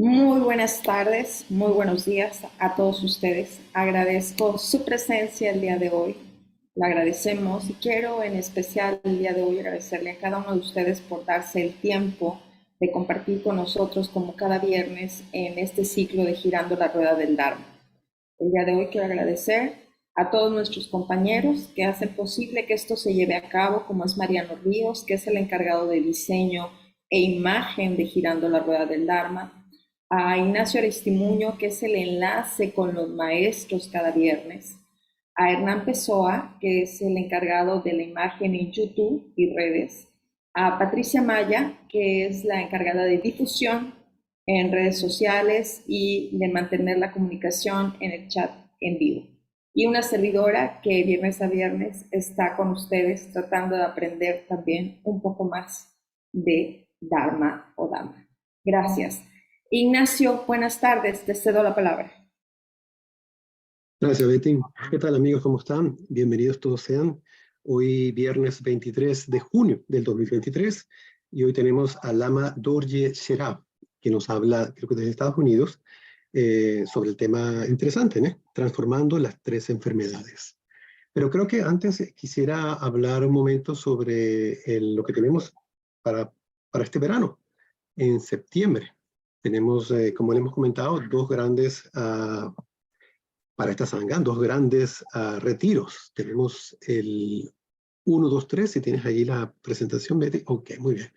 Muy buenas tardes, muy buenos días a todos ustedes. Agradezco su presencia el día de hoy. La agradecemos y quiero en especial el día de hoy agradecerle a cada uno de ustedes por darse el tiempo de compartir con nosotros como cada viernes en este ciclo de Girando la Rueda del Dharma. El día de hoy quiero agradecer a todos nuestros compañeros que hacen posible que esto se lleve a cabo, como es Mariano Ríos, que es el encargado de diseño e imagen de Girando la Rueda del Dharma, a Ignacio Aristimuño, que es el enlace con los maestros cada viernes, a Hernán Pessoa, que es el encargado de la imagen en YouTube y redes, a Patricia Maya, que es la encargada de difusión en redes sociales y de mantener la comunicación en el chat en vivo. Y una servidora que viernes a viernes está con ustedes tratando de aprender también un poco más de Dharma o Dhamma. Gracias. Ignacio, buenas tardes, te cedo la palabra. Gracias, Betty. ¿Qué tal, amigos? ¿Cómo están? Bienvenidos todos sean. Hoy viernes 23 de junio del 2023 y hoy tenemos a Lama Dorje Sherab, que nos habla, creo que desde Estados Unidos, sobre el tema interesante, ¿no? Transformando las tres enfermedades. Pero creo que antes quisiera hablar un momento sobre lo que tenemos para este verano, en septiembre. Tenemos, como le hemos comentado, para esta sangha, dos grandes retiros. Tenemos el 1, 2, 3, si tienes ahí la presentación, Betty. Ok, muy bien.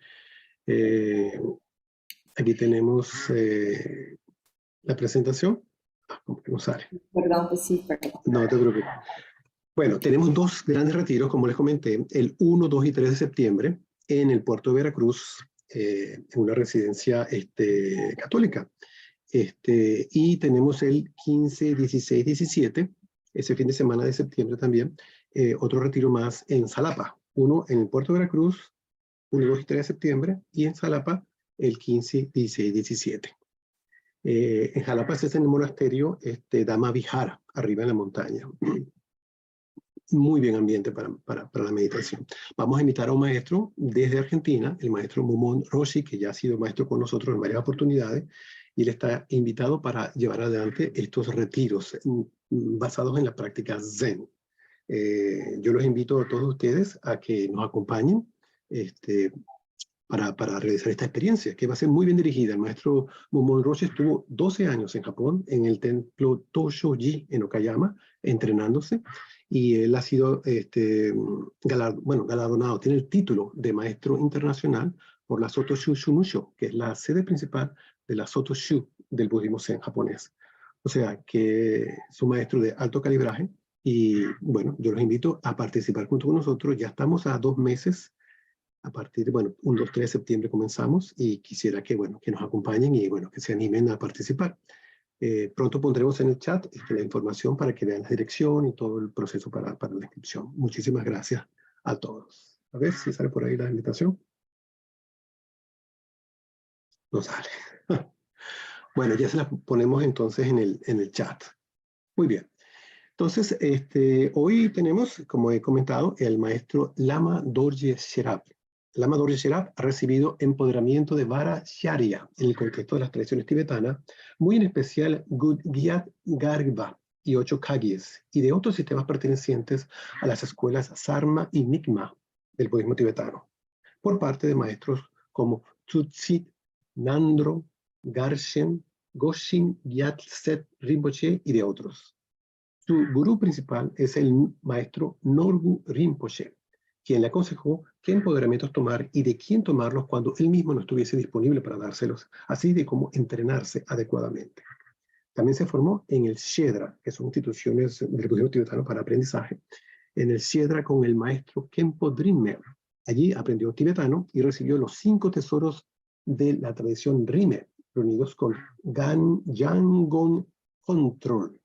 Aquí tenemos la presentación. ¿Cómo que no sale? Perdón, que sí, perdón. No te preocupes. Bueno, tenemos dos grandes retiros, como les comenté, el 1, 2 y 3 de septiembre en el puerto de Veracruz, en una residencia católica. Y tenemos el 15, 16, 17, ese fin de semana de septiembre también, otro retiro más en Xalapa, uno en el puerto de Veracruz, 1, 2 y 3 de septiembre, y en Xalapa el 15, 16, 17. En Xalapa se hace en el monasterio Dhamma Vihara, arriba en la montaña. Muy bien ambiente para la meditación. Vamos a invitar a un maestro desde Argentina, el maestro Momon Roshi, que ya ha sido maestro con nosotros en varias oportunidades, y él está invitado para llevar adelante estos retiros basados en la práctica Zen. Yo los invito a todos ustedes a que nos acompañen para realizar esta experiencia, que va a ser muy bien dirigida. El maestro Momon Roshi estuvo 12 años en Japón, en el templo Toshoji en Okayama, entrenándose, y él ha sido galardonado, tiene el título de maestro internacional por la Sotoshu Shumusho, que es la sede principal de la Sotoshu del budismo zen japonés. O sea, que es un maestro de alto calibraje, y bueno, yo los invito a participar junto con nosotros. Ya estamos a 2 meses, a partir de, 1, 2, 3 de septiembre comenzamos, y quisiera que nos acompañen y que se animen a participar. Pronto pondremos en el chat la información para que vean la dirección y todo el proceso para la inscripción. Muchísimas gracias a todos. A ver si sale por ahí la invitación. No sale. Bueno, ya se la ponemos entonces en el chat. Muy bien. Entonces, hoy tenemos, como he comentado, el maestro Lama Dorje Sherab. Lama Dorje Sherab ha recibido empoderamiento de Vara Sharia en el contexto de las tradiciones tibetanas, muy en especial Gyat Gargba y 8 Kagyes, y de otros sistemas pertenecientes a las escuelas Sarma y Nyingma del budismo tibetano, por parte de maestros como Tutsit, Nandro, Garshen, Goshin, Gyat-set Rinpoche y de otros. Su gurú principal es el maestro Norgu Rinpoche, quien le aconsejó qué empoderamientos tomar y de quién tomarlos cuando él mismo no estuviese disponible para dárselos, así de cómo entrenarse adecuadamente. También se formó en el Shedra, que son instituciones del budismo tibetano para aprendizaje, en el Shedra con el maestro Khenpo Drinmer. Allí aprendió tibetano y recibió los 5 tesoros de la tradición Rime, reunidos con Yangon Control.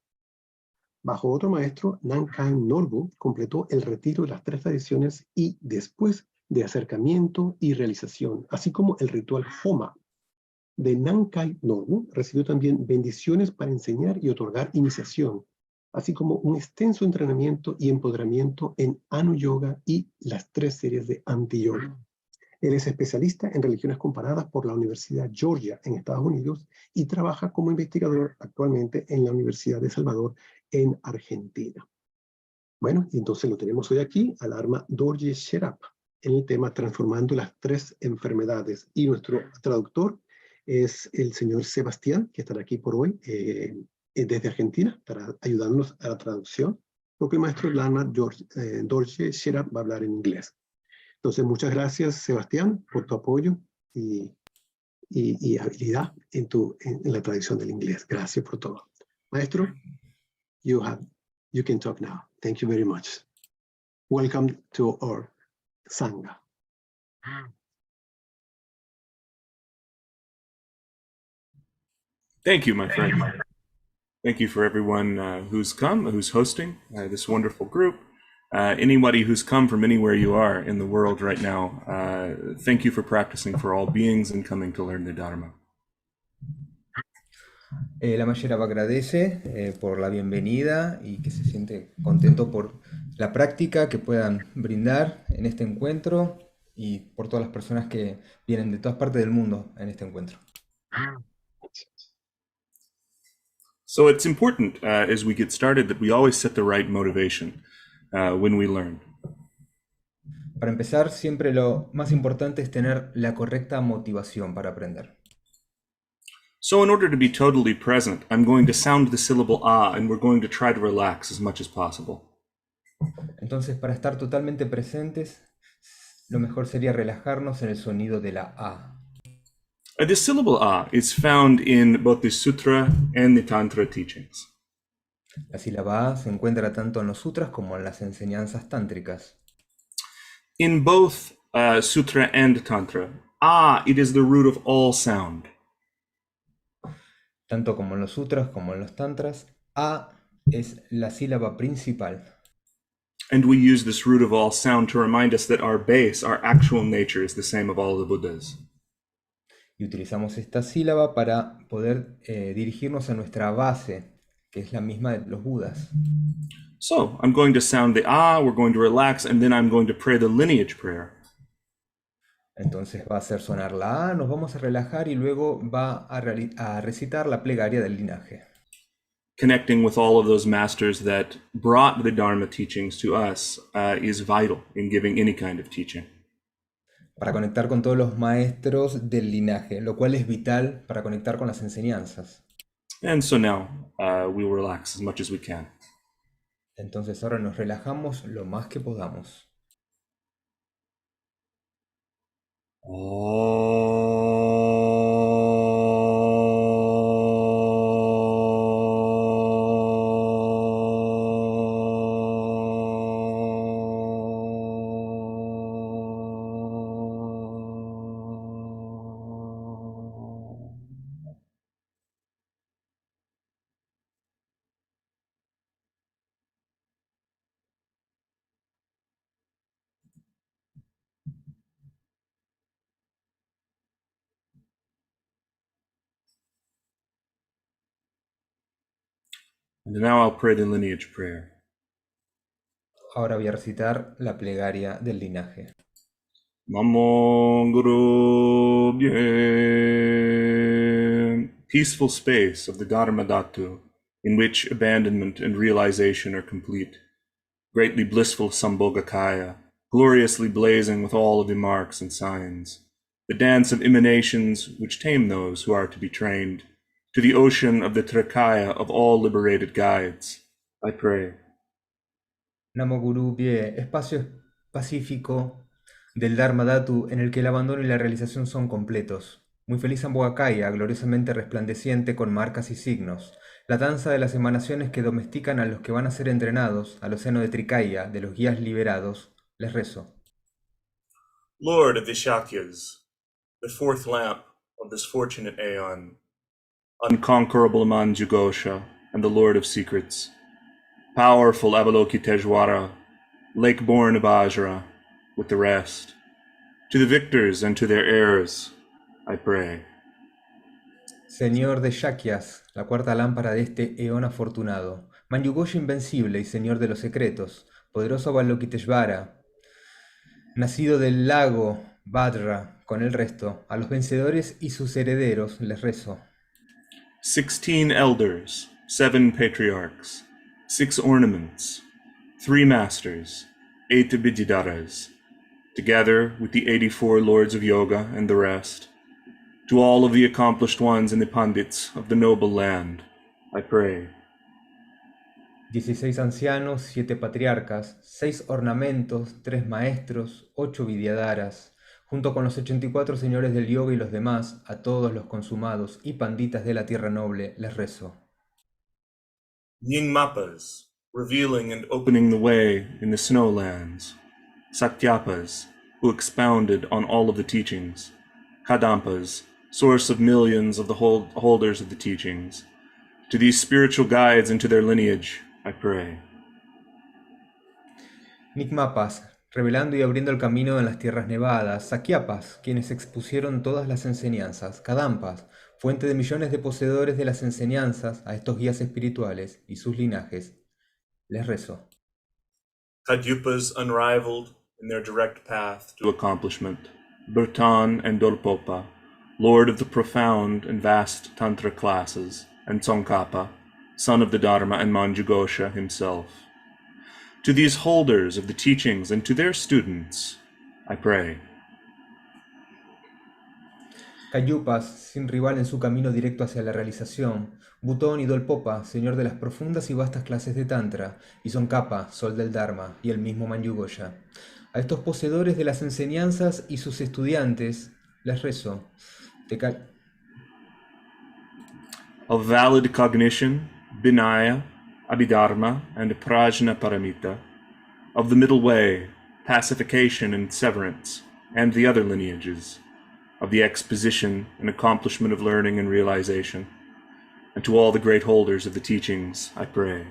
Bajo otro maestro, Nankai Norgu completó el retiro de las 3 tradiciones y después de acercamiento y realización, así como el ritual Homa de Nankai Norgu, recibió también bendiciones para enseñar y otorgar iniciación, así como un extenso entrenamiento y empoderamiento en Anu Yoga y las 3 series de Anti Yoga. Él es especialista en religiones comparadas por la Universidad Georgia en Estados Unidos y trabaja como investigador actualmente en la Universidad de Salvador en Argentina. Bueno, y entonces lo tenemos hoy aquí, al arma Dorje Sherab, en el tema Transformando las tres enfermedades. Y nuestro traductor es el señor Sebastián, que estará aquí por hoy desde Argentina, estará ayudándonos a la traducción, porque el maestro Lama Dorje Sherab va a hablar en inglés. Entonces, muchas gracias, Sebastián, por tu apoyo y habilidad en la tradición del inglés. Gracias por todo. Maestro, you can talk now. Thank you very much. Welcome to our Sangha. Thank you, my friend. Thank you for everyone who's come, who's hosting this wonderful group. Anybody who's come from anywhere you are in the world right now, thank you for practicing for all beings and coming to learn the Dharma. Lama Sherab agradece por la bienvenida y que se siente contento por la práctica que puedan brindar en este encuentro y por todas las personas que vienen de todas partes del mundo en este encuentro. So it's important as we get started that we always set the right motivation when we learn. Para empezar, siempre lo más importante es tener la correcta motivación para aprender. So in order to be totally present, I'm going to sound the syllable ah, and we're going to try to relax as much as possible. Entonces, para estar totalmente presentes, lo mejor sería relajarnos en el sonido de la A. The syllable ah is found in both the sutra and the tantra teachings. La sílaba A se encuentra tanto en los sutras como en las enseñanzas tántricas. In both sutra and tantra, ah, it is the root of all sound. Tanto como en los sutras como en los tantras, A es la sílaba principal. And we use this root of all sound to remind us that our base, our actual nature, is the same of all the Buddhas. Y utilizamos esta sílaba para poder dirigirnos a nuestra base, que es la misma de los Budas. So I'm going to sound the ah, we're going to relax, and then I'm going to pray the lineage prayer. Entonces va a hacer sonar la A, nos vamos a relajar y luego va a recitar la plegaria del linaje. Connecting with all of those masters that brought the Dharma teachings to us is vital in giving any kind of teaching. Para conectar con todos los maestros del linaje, lo cual es vital para conectar con las enseñanzas. And so now we will relax as much as we can. Entonces ahora nos relajamos lo más que podamos. And now I'll pray the lineage prayer. Ahora voy a recitar la plegaria del linaje. Namo Guru Bhye. Peaceful space of the Dharma Dhatu, in which abandonment and realization are complete. Greatly blissful Sambhogakaya, gloriously blazing with all of the marks and signs. The dance of emanations which tame those who are to be trained. To the ocean of the Trakaya of all liberated guides, I pray. Namo Guru Bhye, espacio pacífico del Dharma Dhatu en el que el abandono y la realización son completos. Muy feliz Sambhogakaya, gloriosamente resplandeciente con marcas y signos. La danza de las emanaciones que domestican a los que van a ser entrenados, al océano de Trikaya, de los guías liberados. Les rezo. Lord of the Shakyas, the fourth lamp of this fortunate aeon, unconquerable Manjughosha, and the Lord of Secrets, powerful Avalokiteshvara, lake-born Vajra, with the rest. To the victors and to their heirs, I pray. Señor de Shakyas, la cuarta lámpara de este eón afortunado, Manjughosha invencible y señor de los secretos, poderoso Avalokiteshvara, nacido del lago Vajra, con el resto, a los vencedores y sus herederos les rezo. 16 elders, 7 patriarchs, 6 ornaments, 3 masters, 8 abhijidaras, together with the 84 lords of yoga and the rest, to all of the accomplished ones and the pandits of the noble land, I pray. 16 ancianos, 7 patriarcas, 6 ornamentos, 3 maestros, 8 vidyadharas, junto con los 84 señores del yoga y los demás, a todos los consumados y panditas de la tierra noble, les rezo. Nyingmapas, revealing and opening the way in the snowlands, Sakyapas, who expounded on all of the teachings, Kadampas, source of millions of the holders of the teachings, to these spiritual guides and to their lineage, I pray. Nikmapas, revelando y abriendo el camino en las tierras nevadas, Sakyapas, quienes expusieron todas las enseñanzas, Kadampas, fuente de millones de poseedores de las enseñanzas, a estos guías espirituales y sus linajes, les rezo. Kadyupas unrivaled in their direct path to accomplishment, Bhutan and Dolpopa, lord of the profound and vast Tantra classes, and Tsongkhapa, son of the Dharma and Manjughosha himself. To these holders of the teachings and to their students, I pray. Kayyupas, sin rival en su camino directo hacia la realización, Butón y Dolpopa, señor de las profundas y vastas clases de Tantra, y Tsongkhapa, sol del Dharma, y el mismo Manjughosha. A estos poseedores de las enseñanzas y sus estudiantes, les rezo. Of valid cognition, Vinaya, Abhidharma, and Prajna Paramita, of the middle way, pacification and severance, and the other lineages, of the exposition and accomplishment of learning and realization, and to all the great holders of the teachings, I pray.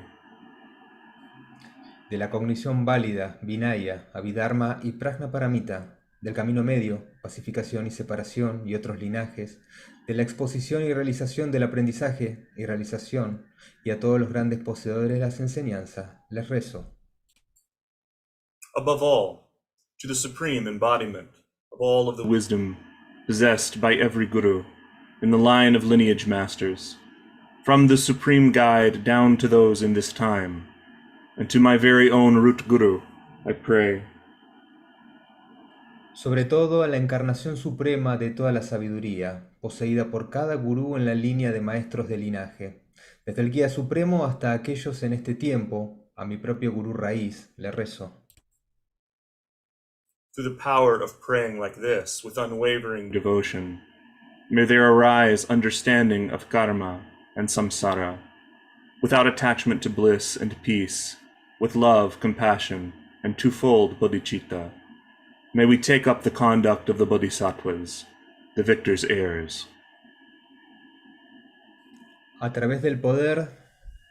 De la cognición válida, Vinaya, Abhidharma y Prajna Paramita, del camino medio, pacificación y separación y otros linajes, de la exposición y realización del aprendizaje y realización, y a todos los grandes poseedores de las enseñanzas, les rezo. Above all, to the supreme embodiment of all of the wisdom possessed by every guru in the line of lineage masters, from the supreme guide down to those in this time, and to my very own root guru, I pray. Sobre todo a la encarnación suprema de toda la sabiduría, poseída por cada gurú en la línea de maestros de linaje, desde el guía supremo hasta aquellos en este tiempo, a mi propio gurú raíz, le rezo. Through the power of praying like this, with unwavering devotion, may there arise understanding of karma and samsara, without attachment to bliss and peace, with love, compassion, and twofold bodhicitta. May we take up the conduct of the bodhisattvas, the victor's heirs. A través del poder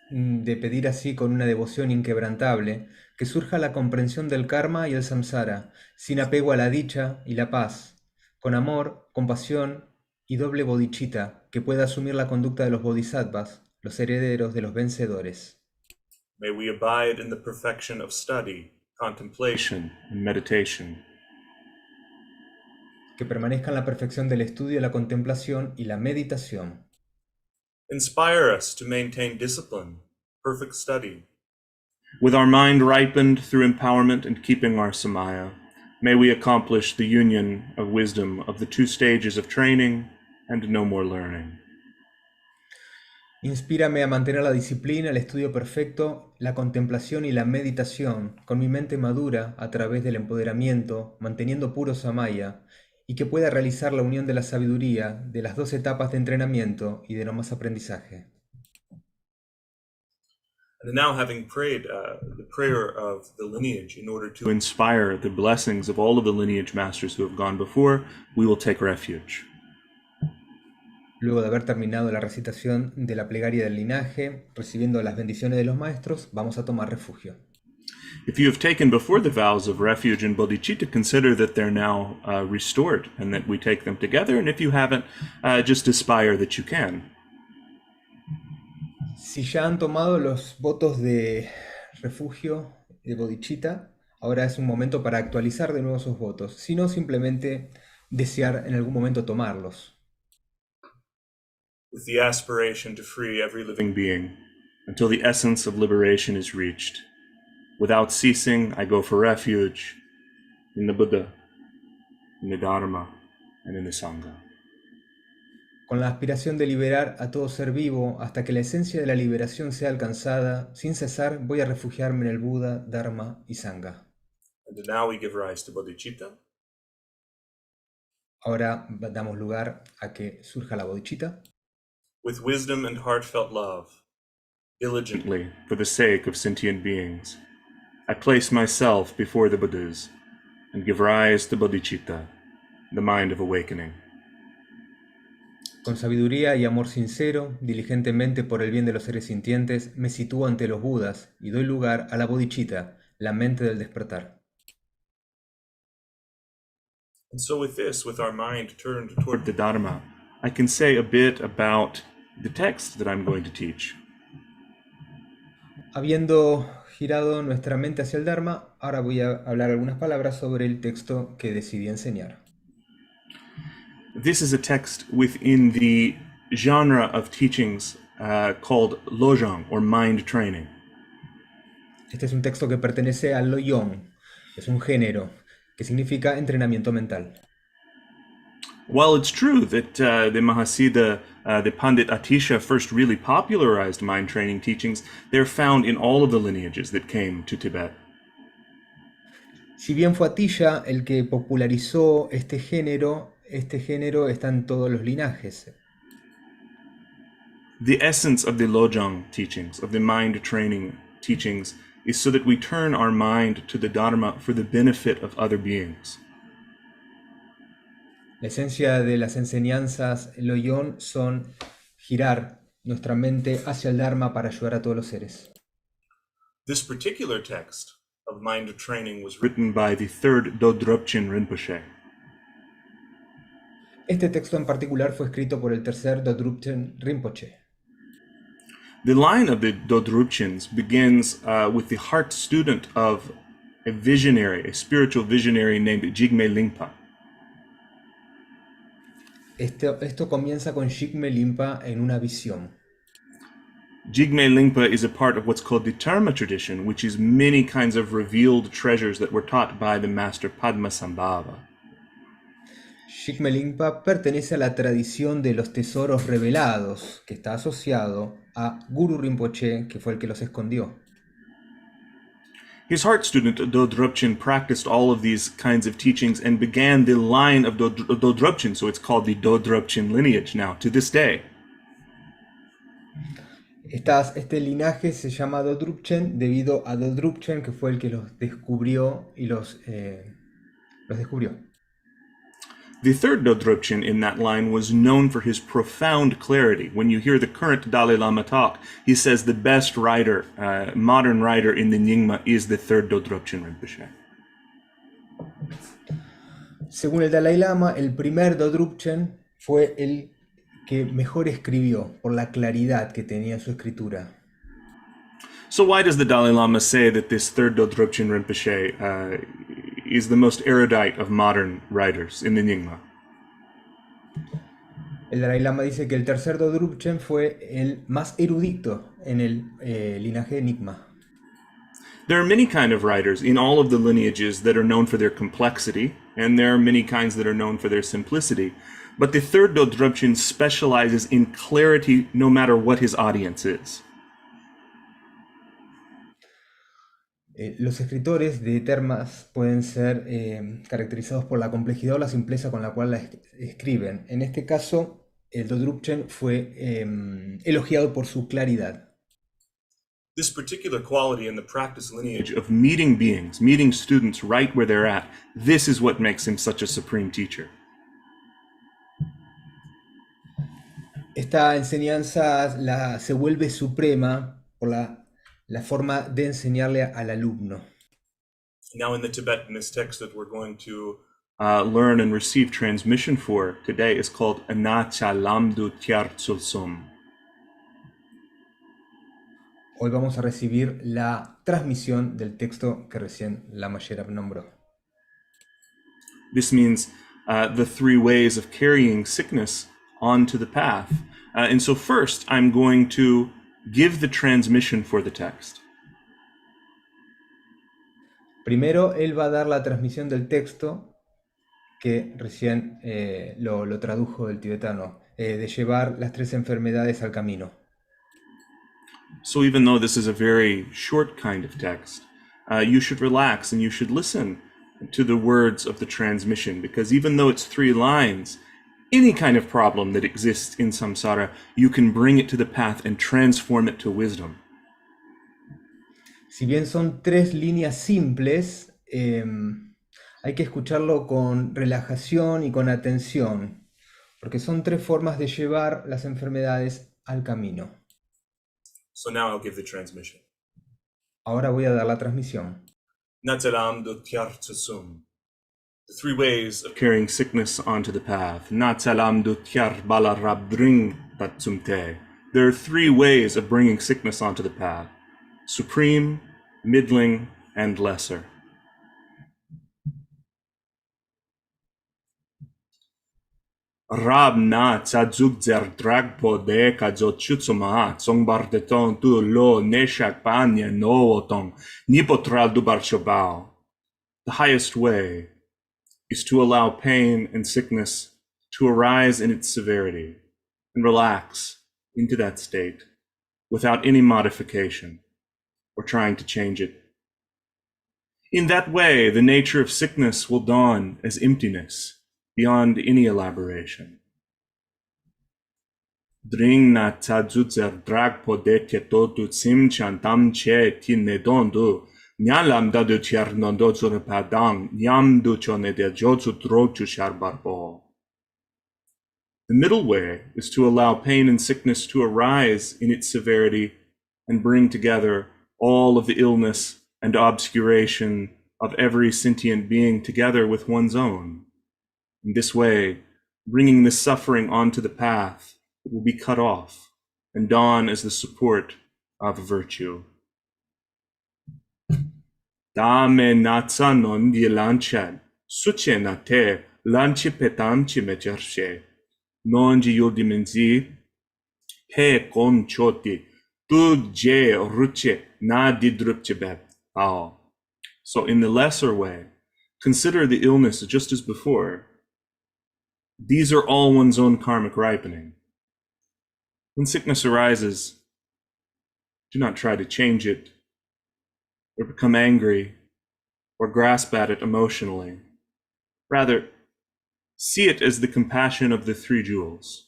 de pedir así con una devoción inquebrantable, que surja la comprensión del karma y el samsara, sin apego a la dicha y la paz, con amor, compasión y doble bodhicitta, que pueda asumir la conducta de los bodhisattvas, los herederos de los vencedores. May we abide in the perfection of study, contemplation, and meditation. Que permanezca en la perfección del estudio, la contemplación y la meditación. Inspire us to maintain discipline, perfect study. With our mind ripened through empowerment and keeping our samaya, may we accomplish the union of wisdom of the two stages of training and no more learning. Inspírame a mantener la disciplina, el estudio perfecto, la contemplación y la meditación, con mi mente madura a través del empoderamiento, manteniendo puro samaya, y que pueda realizar la unión de la sabiduría de las dos etapas de entrenamiento y de no más aprendizaje. And now, having prayed the prayer of the lineage in order to inspire the blessings of all of the lineage masters who have gone before, we will take refuge. Luego de haber terminado la recitación de la plegaria del linaje, recibiendo las bendiciones de los maestros, vamos a tomar refugio. If you have taken before the vows of refuge and bodhicitta, consider that they're now restored and that we take them together. And if you haven't, just aspire that you can. Si ya han tomado los votos de refugio de bodhicitta, Ahora es un momento para actualizar de nuevo sus votos, sino simplemente desear en algún momento tomarlos. with the aspiration to free every living being until the essence of liberation is reached. Without ceasing, I go for refuge in the Buddha, in the Dharma, and in the Sangha. Con la aspiración de liberar a todo ser vivo hasta que la esencia de la liberación sea alcanzada, sin cesar voy a refugiarme en el Buda, Dharma y Sangha. And now we give rise to bodhicitta. Ahora damos lugar a que surja la bodhicitta. With wisdom and heartfelt love, diligently for the sake of sentient beings, I place myself before the Buddhas and give rise to bodhicitta, the mind of awakening. Con sabiduría y amor sincero, diligentemente por el bien de los seres sintientes, me sitúo ante los Budas y doy lugar a la bodhicitta, la mente del despertar. And so with our mind turned toward the Dharma, I can say a bit about the text that I'm going to teach. Habiendo girado nuestra mente hacia el Dharma, ahora voy a hablar algunas palabras sobre el texto que decidí enseñar. This is a text within the genre of teachings called Lojong, or mind training. Este es un texto que pertenece al Lojong, es un género que significa entrenamiento mental. While it's true that the Mahasiddha, the Pandit Atisha, first really popularized mind training teachings, they're found in all of the lineages that came to Tibet. Si bien fue Atisha el que popularizó este género está en todos los linajes. The essence of the Lojong teachings, of the mind training teachings, is so that we turn our mind to the Dharma for the benefit of other beings. La esencia de las enseñanzas Lojong son girar nuestra mente hacia el Dharma para ayudar a todos los seres. This particular text of mind training was written by the third Dodrupchen Rinpoche. Este texto en particular fue escrito por el tercer Dodrupchen Rinpoche. The line of the Dodrupchens begins with the heart student of a visionary, a spiritual visionary named Jigme Lingpa. Esto comienza con Jigme Limpa en una visión. Jigme Lingpa is a part of what's called the Dharma tradition, which is many kinds of revealed treasures that were taught by the master Padmasambhava. Jigme Limpa pertenece a la tradición de los tesoros revelados, que está asociado a Guru Rinpoche, que fue el que los escondió. His heart student, Dodrupchen, practiced all of these kinds of teachings and began the line of Dodrupchen, so it's called the Dodrupchen lineage now, to this day. Este linaje se llama Dodrupchen debido a Dodrupchen, que fue el que los descubrió y los descubrió. The third Dodrupchen in that line was known for his profound clarity. When you hear the current Dalai Lama talk, he says the best writer, modern writer in the Nyingma is the third Dodrupchen Rinpoche. Según el Dalai Lama, el primer Dodrupchen fue el que mejor escribió por la claridad que tenía en su escritura. So why does the Dalai Lama say that this third Dodrupchen Rinpoche is the most erudite of modern writers in the Nyingma? El Dalai Lama dice que el tercer Dodrupchen fue el más erudito en el linaje Nyingma. There are many kinds of writers in all of the lineages that are known for their complexity, and there are many kinds that are known for their simplicity. But the third Dodrupchen specializes in clarity no matter what his audience is. Los escritores de termas pueden ser caracterizados por la complejidad o la simpleza con la cual la escriben. En este caso, el Dodrupchen fue elogiado por su claridad. This particular quality in the practice lineage of meeting beings, meeting students right where they're at, this is what makes him such a supreme teacher. Esta enseñanza se vuelve suprema por la forma de enseñarle al alumno. Now in the Tibetan, this text that we're going to learn and receive transmission for today is called Anacha Lamdu Tyar Tsulsum. Hoy vamos a recibir la transmisión del texto que recién Lama Sherab nombró. This means the three ways of carrying sickness onto the path. And so first, I'm going to give the transmission for the text. Primero, él va a dar la transmisión del texto que recién lo tradujo del tibetano, de llevar las 3 enfermedades al camino. So even though this is a very short kind of text, you should relax and you should listen to the words of the transmission, because even though it's 3 lines, any kind of problem that exists in samsara, you can bring it to the path and transform it to wisdom. Si bien son 3 líneas simples, hay que escucharlo con relajación y con atención, porque son 3 formas de llevar las enfermedades al camino. So now I'll give the transmission. Ahora voy a dar la transmisión. Natsaram dutyar tsum. The 3 ways of carrying sickness onto the path. Natsalam dutyar balarabdring tatsumte. There are 3 ways of bringing sickness onto the path: supreme, middling, and lesser. Rab na tzadzuk zer dragpo de kadzochutsuma tsongbardeton tu lo neshak panya nootong nipotral dubarchobao. The highest way is to allow pain and sickness to arise in its severity and relax into that state without any modification or trying to change it. In that way, the nature of sickness will dawn as emptiness beyond any elaboration. Dring na tzadzutzer drag podetje totu sim chantam che tin nedondu nyalam dadu tiar nondozur padang nyam duchone de jotsu drochu sharbarbo. The middle way is to allow pain and sickness to arise in its severity and bring together all of the illness and obscuration of every sentient being together with one's own. In this way, bringing this suffering onto the path, it will be cut off and dawn as the support of virtue. Dame natsa non di lanchan, suche na te, lanchi petamchi mecharshe, non ji yudimenzi, pe kon choti, tu je ruche na didrupchebet. So in the lesser way, consider the illness just as before. These are all one's own karmic ripening. When sickness arises, do not try to change it or become angry or grasp at it emotionally. Rather, see it as the compassion of the 3 jewels.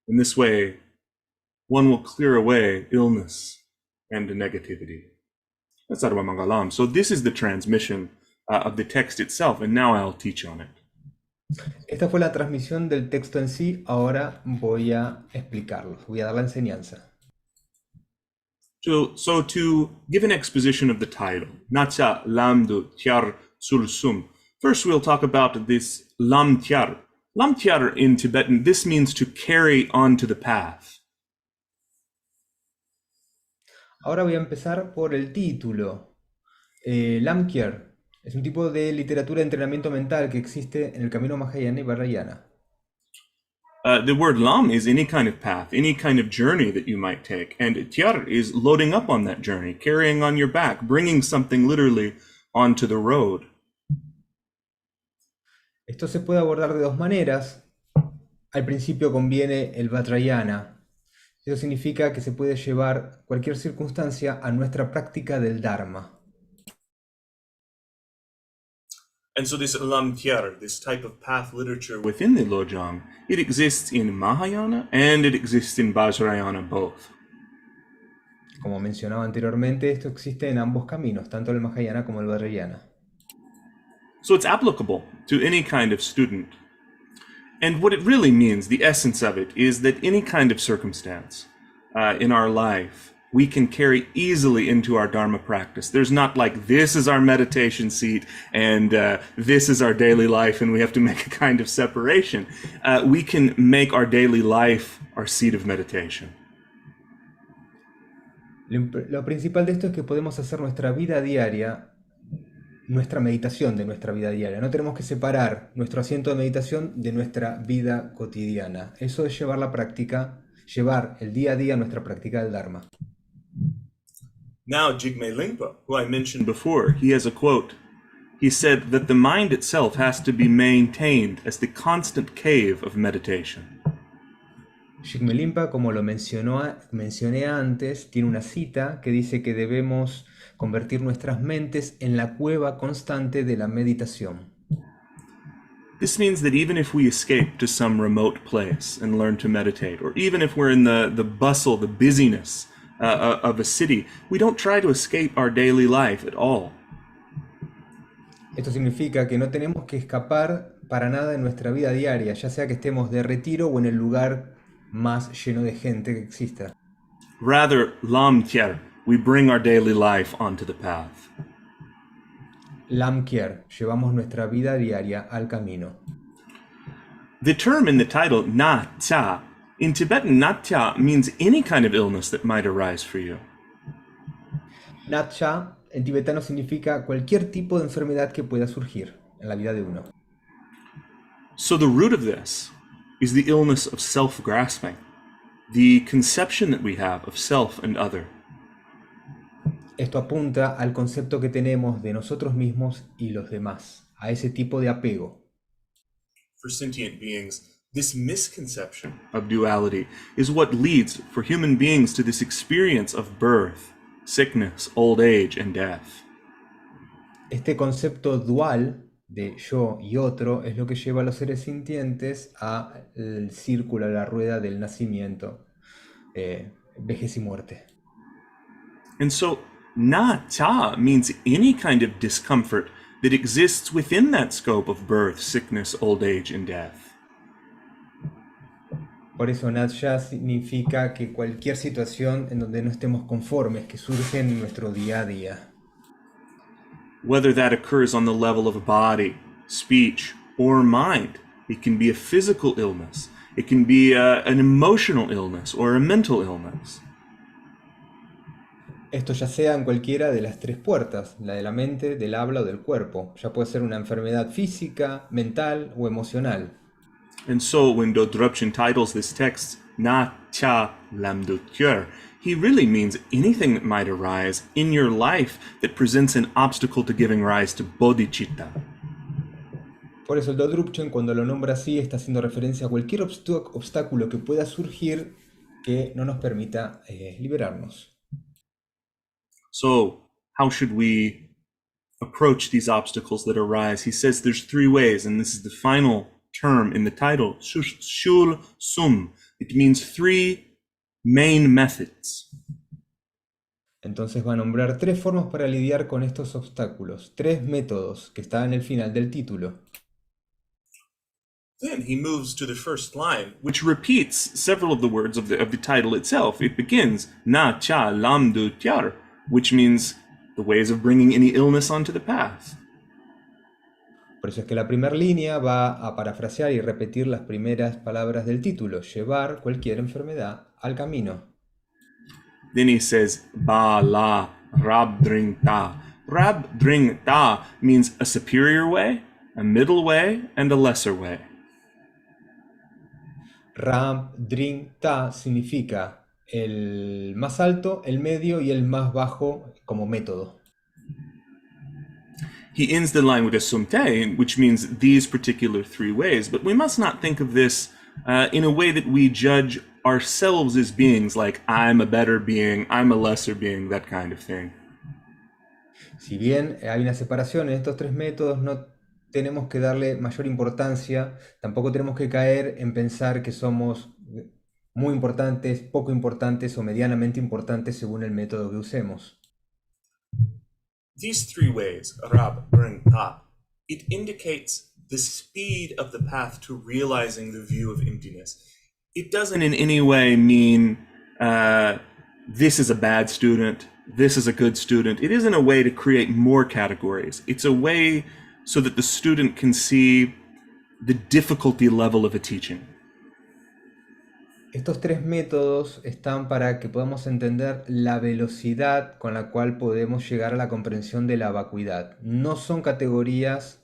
In this way, one will clear away illness and negativity. That's Sarva Mangalam. So this is the transmission of the text itself, and now I'll teach on it. Esta fue la transmisión del texto en sí, ahora voy a explicarlo, voy a dar la enseñanza. So to give an exposition of the title, Natsa Lamdu Tyar Sulsum, first we'll talk about this Lam Tyar. Lam Tyar in Tibetan, this means to carry onto the path. Ahora voy a empezar por el título. Lamkyer es un tipo de literatura de entrenamiento mental que existe en el camino Mahayana y Vajrayana. The word lam is any kind of path, any kind of journey that you might take. And tyar is loading up on that journey, carrying on your back, bringing something literally onto the road. Esto se puede abordar de 2 maneras. Al principio conviene el Vajrayana. Eso significa que se puede llevar cualquier circunstancia a nuestra práctica del Dharma. And so this lam tyar, this type of path literature within the Lojong, it exists in Mahayana and it exists in Vajrayana both. Como mencionaba anteriormente, esto existe en ambos caminos, tanto el Mahayana como el Vajrayana. So it's applicable to any kind of student. And what it really means, the essence of it, is that any kind of circumstance in our life, we can carry easily into our Dharma practice. There's not like, this is our meditation seat and this is our daily life and we have to make a kind of separation. We can make our daily life our seat of meditation. Lo principal de esto es que podemos hacer nuestra vida diaria, nuestra meditación de nuestra vida diaria. No tenemos que separar nuestro asiento de meditación de nuestra vida cotidiana. Eso es llevar la práctica, llevar el día a día nuestra práctica del Dharma. Now, Jigme Lingpa, who I mentioned before, he has a quote. He said that the mind itself has to be maintained as the constant cave of meditation. Jigme Limpa, como lo mencioné antes, tiene una cita que dice que debemos convertir nuestras mentes en la cueva constante de la meditación. This means that even if we escape to some remote place and learn to meditate, or even if we're in the bustle, the busyness of a city, we don't try to escape our daily life at all. Esto significa que no tenemos que escapar para nada de nuestra vida diaria, ya sea que estemos de retiro o en el lugar más lleno de gente que exista. Rather, lam tier, we bring our daily life onto the path. Lam Kier, llevamos nuestra vida diaria al camino. The term in the title, na cha, in Tibetan, na cha means any kind of illness that might arise for you. Natcha en tibetano significa cualquier tipo de enfermedad que pueda surgir en la vida de uno. So the root of this is the illness of self-grasping, the conception that we have of self and other. Esto apunta al concepto que tenemos de nosotros mismos y los demás, a ese tipo de apego. For sentient beings, this misconception of duality is what leads for human beings to this experience of birth, sickness, old age, and death. Este concepto dual de yo y otro es lo que lleva a los seres sintientes al círculo, a la rueda del nacimiento, vejez y muerte. And so, na cha means any kind of discomfort that exists within that scope of birth, sickness, old age, and death. Por eso Natya significa que cualquier situación en donde no estemos conformes, que surge en nuestro día a día. Whether that occurs on the level of body, speech, or mind, it can be a physical illness, it can be an emotional illness, or a mental illness. Esto ya sea en cualquiera de las tres puertas, la de la mente, del habla o del cuerpo. Ya puede ser una enfermedad física, mental o emocional. And so when Dodrupchen titles this text, Na Cha Lamdutyur, he really means anything that might arise in your life that presents an obstacle to giving rise to bodhicitta. Por eso el Dodrupchen, cuando lo nombra así, está haciendo referencia a cualquier obstáculo que pueda surgir que no nos permita liberarnos. So, how should we approach these obstacles that arise? He says there's three ways, and this is the final term in the title, Shul Sum. It means three main methods. Entonces va a nombrar tres formas para lidiar con estos obstáculos, tres métodos que están en el final del título. Then he moves to the first line, which repeats several of the words of the title itself. It begins, Na Cha Lam Du Tyar, which means the ways of bringing any illness onto the path. Por eso es que la primera línea va a parafrasear y repetir las primeras palabras del título, llevar cualquier enfermedad al camino. Then he says, Ba La Rab Dring Ta. Rab Dring Ta means a superior way, a middle way, and a lesser way. Rab Dring Ta significa el más alto, el medio y el más bajo como método. He ends the line with a sumte, which means these particular three ways, but we must not think of this in a way that we judge ourselves as beings, like I'm a better being, I'm a lesser being, that kind of thing. Si bien hay una separación en estos tres métodos, no tenemos que darle mayor importancia, tampoco tenemos que caer en pensar que somos muy importantes, poco importantes o medianamente importantes según el método que usemos. These three ways, Rab, Bring, Ta, it indicates the speed of the path to realizing the view of emptiness. It doesn't in any way mean this is a bad student, this is a good student. It isn't a way to create more categories. It's a way so that the student can see the difficulty level of a teaching. Estos tres métodos están para que podamos entender la velocidad con la cual podemos llegar a la comprensión de la vacuidad. No son categorías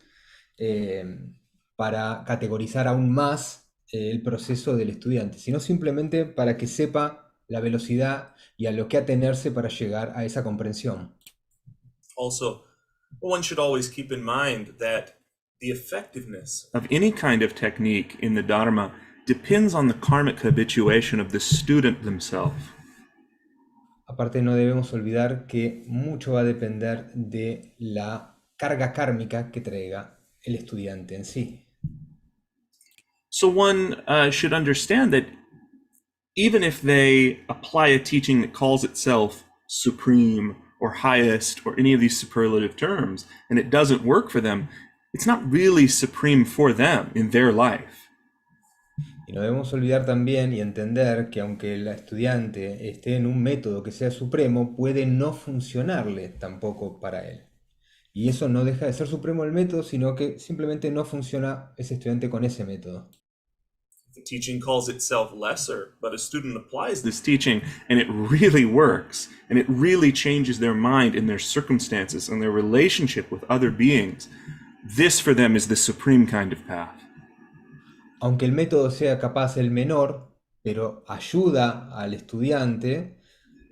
para categorizar aún más el proceso del estudiante, sino simplemente para que sepa la velocidad y a lo que atenerse para llegar a esa comprensión. Also, one should always keep in mind that the effectiveness of any kind of technique in the Dharma depends on the karmic habituation of the student themselves. Aparte, no debemos olvidar que mucho va a depender de la carga kármica que traiga el estudiante en sí. So one should understand that even if they apply a teaching that calls itself supreme or highest or any of these superlative terms, and it doesn't work for them, it's not really supreme for them in their life. Y no debemos olvidar también y entender que aunque el estudiante esté en un método que sea supremo, puede no funcionarle tampoco para él. Y eso no deja de ser supremo el método, sino que simplemente no funciona ese estudiante con ese método. The teaching calls itself lesser, but a student applies this teaching and it really works, and it really changes their mind and their circumstances and their relationship with other beings. This for them is the supreme kind of path. Aunque el método sea capaz el menor, pero ayuda al estudiante,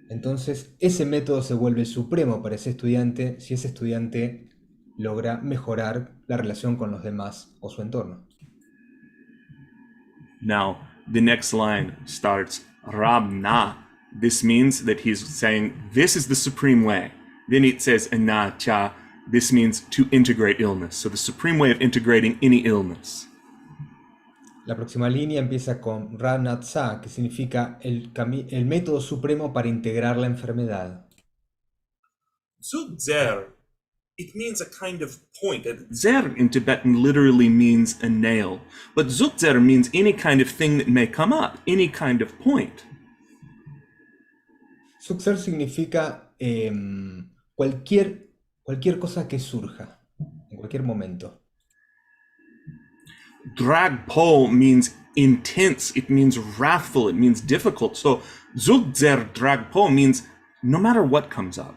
entonces ese método se vuelve supremo para ese estudiante si ese estudiante logra mejorar la relación con los demás o su entorno. Now, the next line starts Ramna. This means that he's saying this is the supreme way. Then it says Anacha. This means to integrate illness. So the supreme way of integrating any illness. La próxima línea empieza con Ranatsa, que significa el método supremo para integrar la enfermedad. Zugzer, it means a kind of point. Zer in Tibetan literally means a nail, but zugzer means any kind of thing that may come up, any kind of point. Sukser significa cualquier cosa que surja, en cualquier momento. Dragpo means intense, it means wrathful, it means difficult. So zugzer dragpo means no matter what comes up,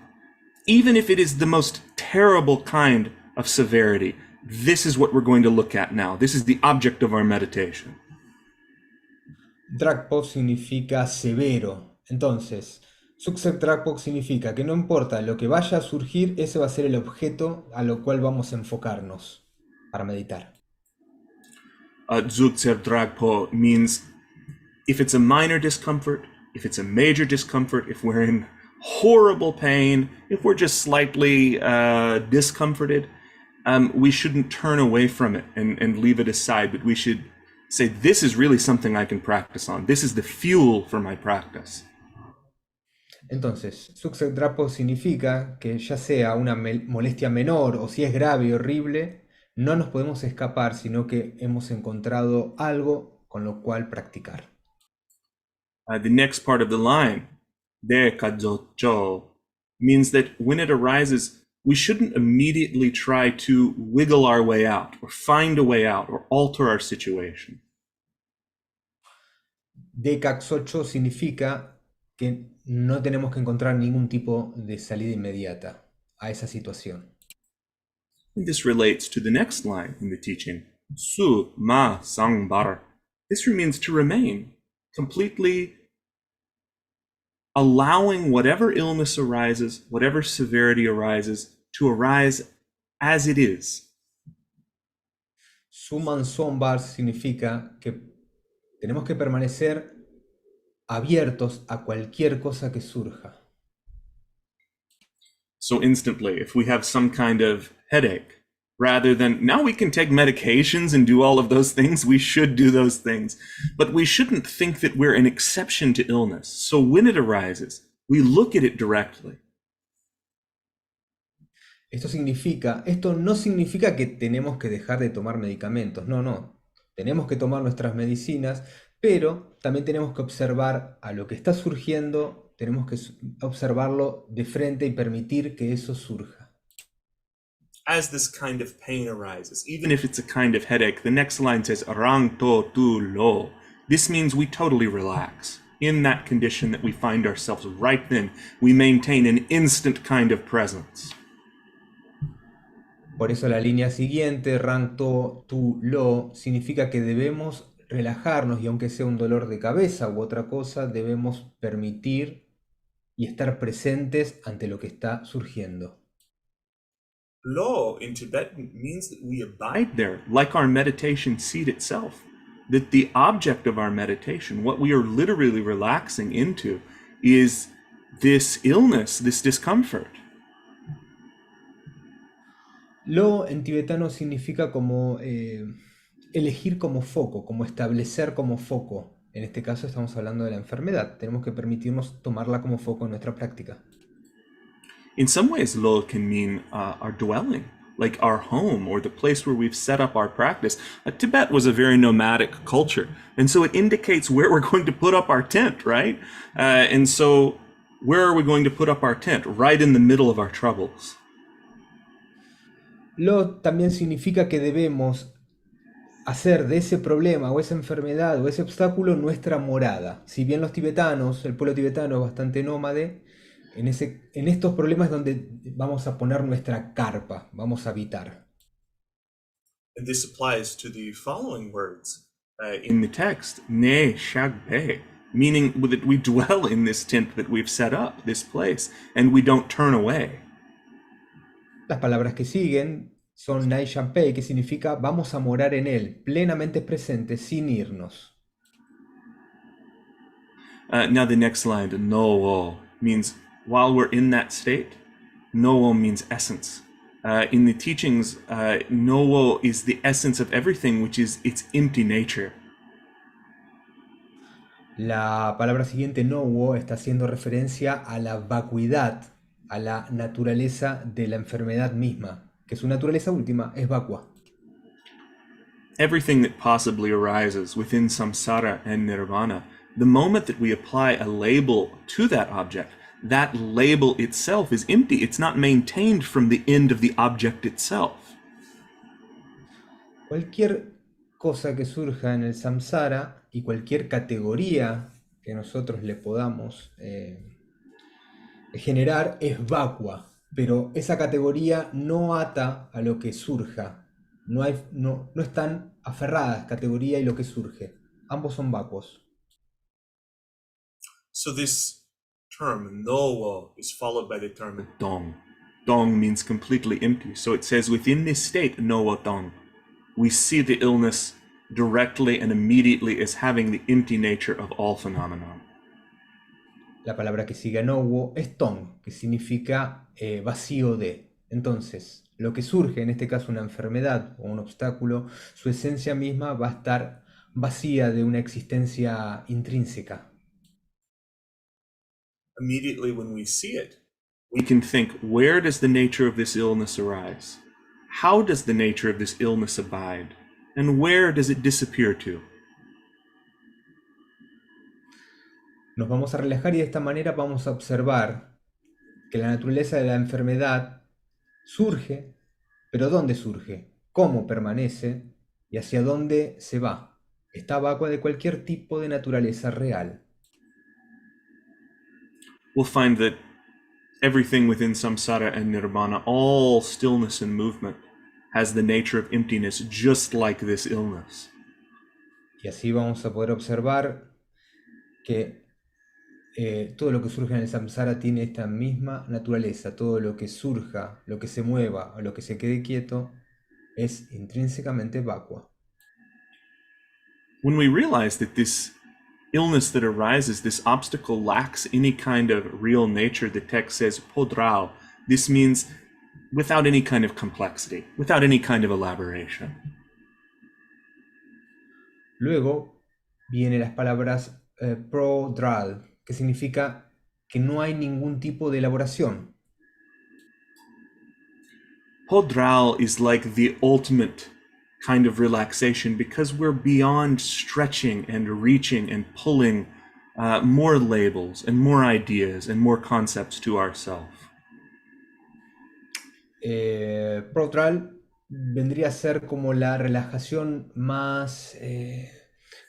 even if it is the most terrible kind of severity, this is what we're going to look at now. This is the object of our meditation. Dragpo significa severo. Entonces, Sukser Dragpo significa que no importa lo que vaya a surgir, ese va a ser el objeto a lo cual vamos a enfocarnos para meditar. Zugzer dragpo means if it's a minor discomfort, if it's a major discomfort, if we're in horrible pain, if we're just slightly discomforted, we shouldn't turn away from it and leave it aside, but we should say, this is really something I can practice on. This is the fuel for my practice. Entonces, Sukser Dragpo significa que ya sea una molestia menor o si es grave y horrible, no nos podemos escapar, sino que hemos encontrado algo con lo cual practicar. The next part of the line, de kajocho, means that when it arises, we shouldn't immediately try to wiggle our way out or find a way out or alter our situation. De Kaxocho significa que no tenemos que encontrar ningún tipo de salida inmediata a esa situación. And this relates to the next line in the teaching, su ma sangbar. This means to remain, completely allowing whatever illness arises, whatever severity arises, to arise as it is. Suman sombar significa que tenemos que permanecer abiertos a cualquier cosa que surja. So instantly, if we have some kind of headache, rather than now we can take medications and do all of those things, we should do those things. But we shouldn't think that we're an exception to illness. So when it arises, we look at it directly. Esto no significa que tenemos que dejar de tomar medicamentos. No. Tenemos que tomar nuestras medicinas, pero también tenemos que observar a lo que está surgiendo, tenemos que observarlo de frente y permitir que eso surja. As this kind of pain arises, even if it's a kind of headache, the next line says, Rang to tu lo. This means we totally relax. In that condition that we find ourselves right then, we maintain an instant kind of presence. Por eso la línea siguiente, rang to, tu, lo, significa que debemos relajarnos y aunque sea un dolor de cabeza u otra cosa, debemos permitir y estar presentes ante lo que está surgiendo. Lo in Tibetan means that we abide there, like our meditation seat itself. That the object of our meditation, what we are literally relaxing into, is this illness, this discomfort. Lo en tibetano significa como elegir como foco, como establecer como foco. En este caso estamos hablando de la enfermedad. Tenemos que permitirnos tomarla como foco en nuestra práctica. In some ways, lo can mean our dwelling, like our home or the place where we've set up our practice. Tibet was a very nomadic culture, and so it indicates where we're going to put up our tent, right? And so where are we going to put up our tent? Right in the middle of our troubles. Lo también significa que debemos hacer de ese problema o esa enfermedad o ese obstáculo nuestra morada. Si bien los tibetanos, el pueblo tibetano es bastante nómade, en estos problemas es donde vamos a poner nuestra carpa, vamos a habitar. And this applies to the following words in the text, ne shagpe, meaning that we dwell in this tent that we've set up, this place, and we don't turn away. Las palabras que siguen son Nai Shampe, que significa vamos a morar en él, plenamente presentes, sin irnos. Now the next line, no means while we're in that state, no means essence. In the teachings, no is the essence of everything, which is its empty nature. La palabra siguiente, no, está haciendo referencia a la vacuidad, a la naturaleza de la enfermedad misma, que su naturaleza última es vacua. Everything that possibly arises within samsara and nirvana, the moment that we apply a label to that object, that label itself is empty. It's not maintained from the end of the object itself. Cualquier cosa que surja en el samsara y cualquier categoría que nosotros le podamos generar es vacua, pero esa categoría no ata a lo que surja. No están aferradas categoría y lo que surge. Ambos son vacuos. So this term, no, is followed by the term dong. Dong means completely empty. So it says within this state, no dong. We see the illness directly and immediately as having the empty nature of all phenomenon. La palabra que sigue a no es tong, que significa vacío de. Entonces, lo que surge, en este caso una enfermedad o un obstáculo, su esencia misma va a estar vacía de una existencia intrínseca. Immediately when we see it, we can think, where does the nature of this illness arise? How does the nature of this illness abide? And where does it disappear to? Nos vamos a relajar y de esta manera vamos a observar que la naturaleza de la enfermedad surge, pero ¿dónde surge? ¿Cómo permanece? ¿Y hacia dónde se va? Está vacua de cualquier tipo de naturaleza real. We'll find that everything within samsara and nirvana, all stillness and movement, has the nature of emptiness, just like this illness. Y así vamos a poder observar que todo lo que surge en el samsara tiene esta misma naturaleza. Todo lo que surja, lo que se mueva o lo que se quede quieto es intrínsecamente vacua. When we realize that this illness that arises, this obstacle, lacks any kind of real nature, the text says Podrás. This means without any kind of complexity, without any kind of elaboration. Luego vienen las palabras Podrás, que significa que no hay ningún tipo de elaboración. Podrás is like the ultimate kind of relaxation because we're beyond stretching and reaching and pulling more labels and more ideas and more concepts to ourselves. Podrás vendría a ser como la relajación más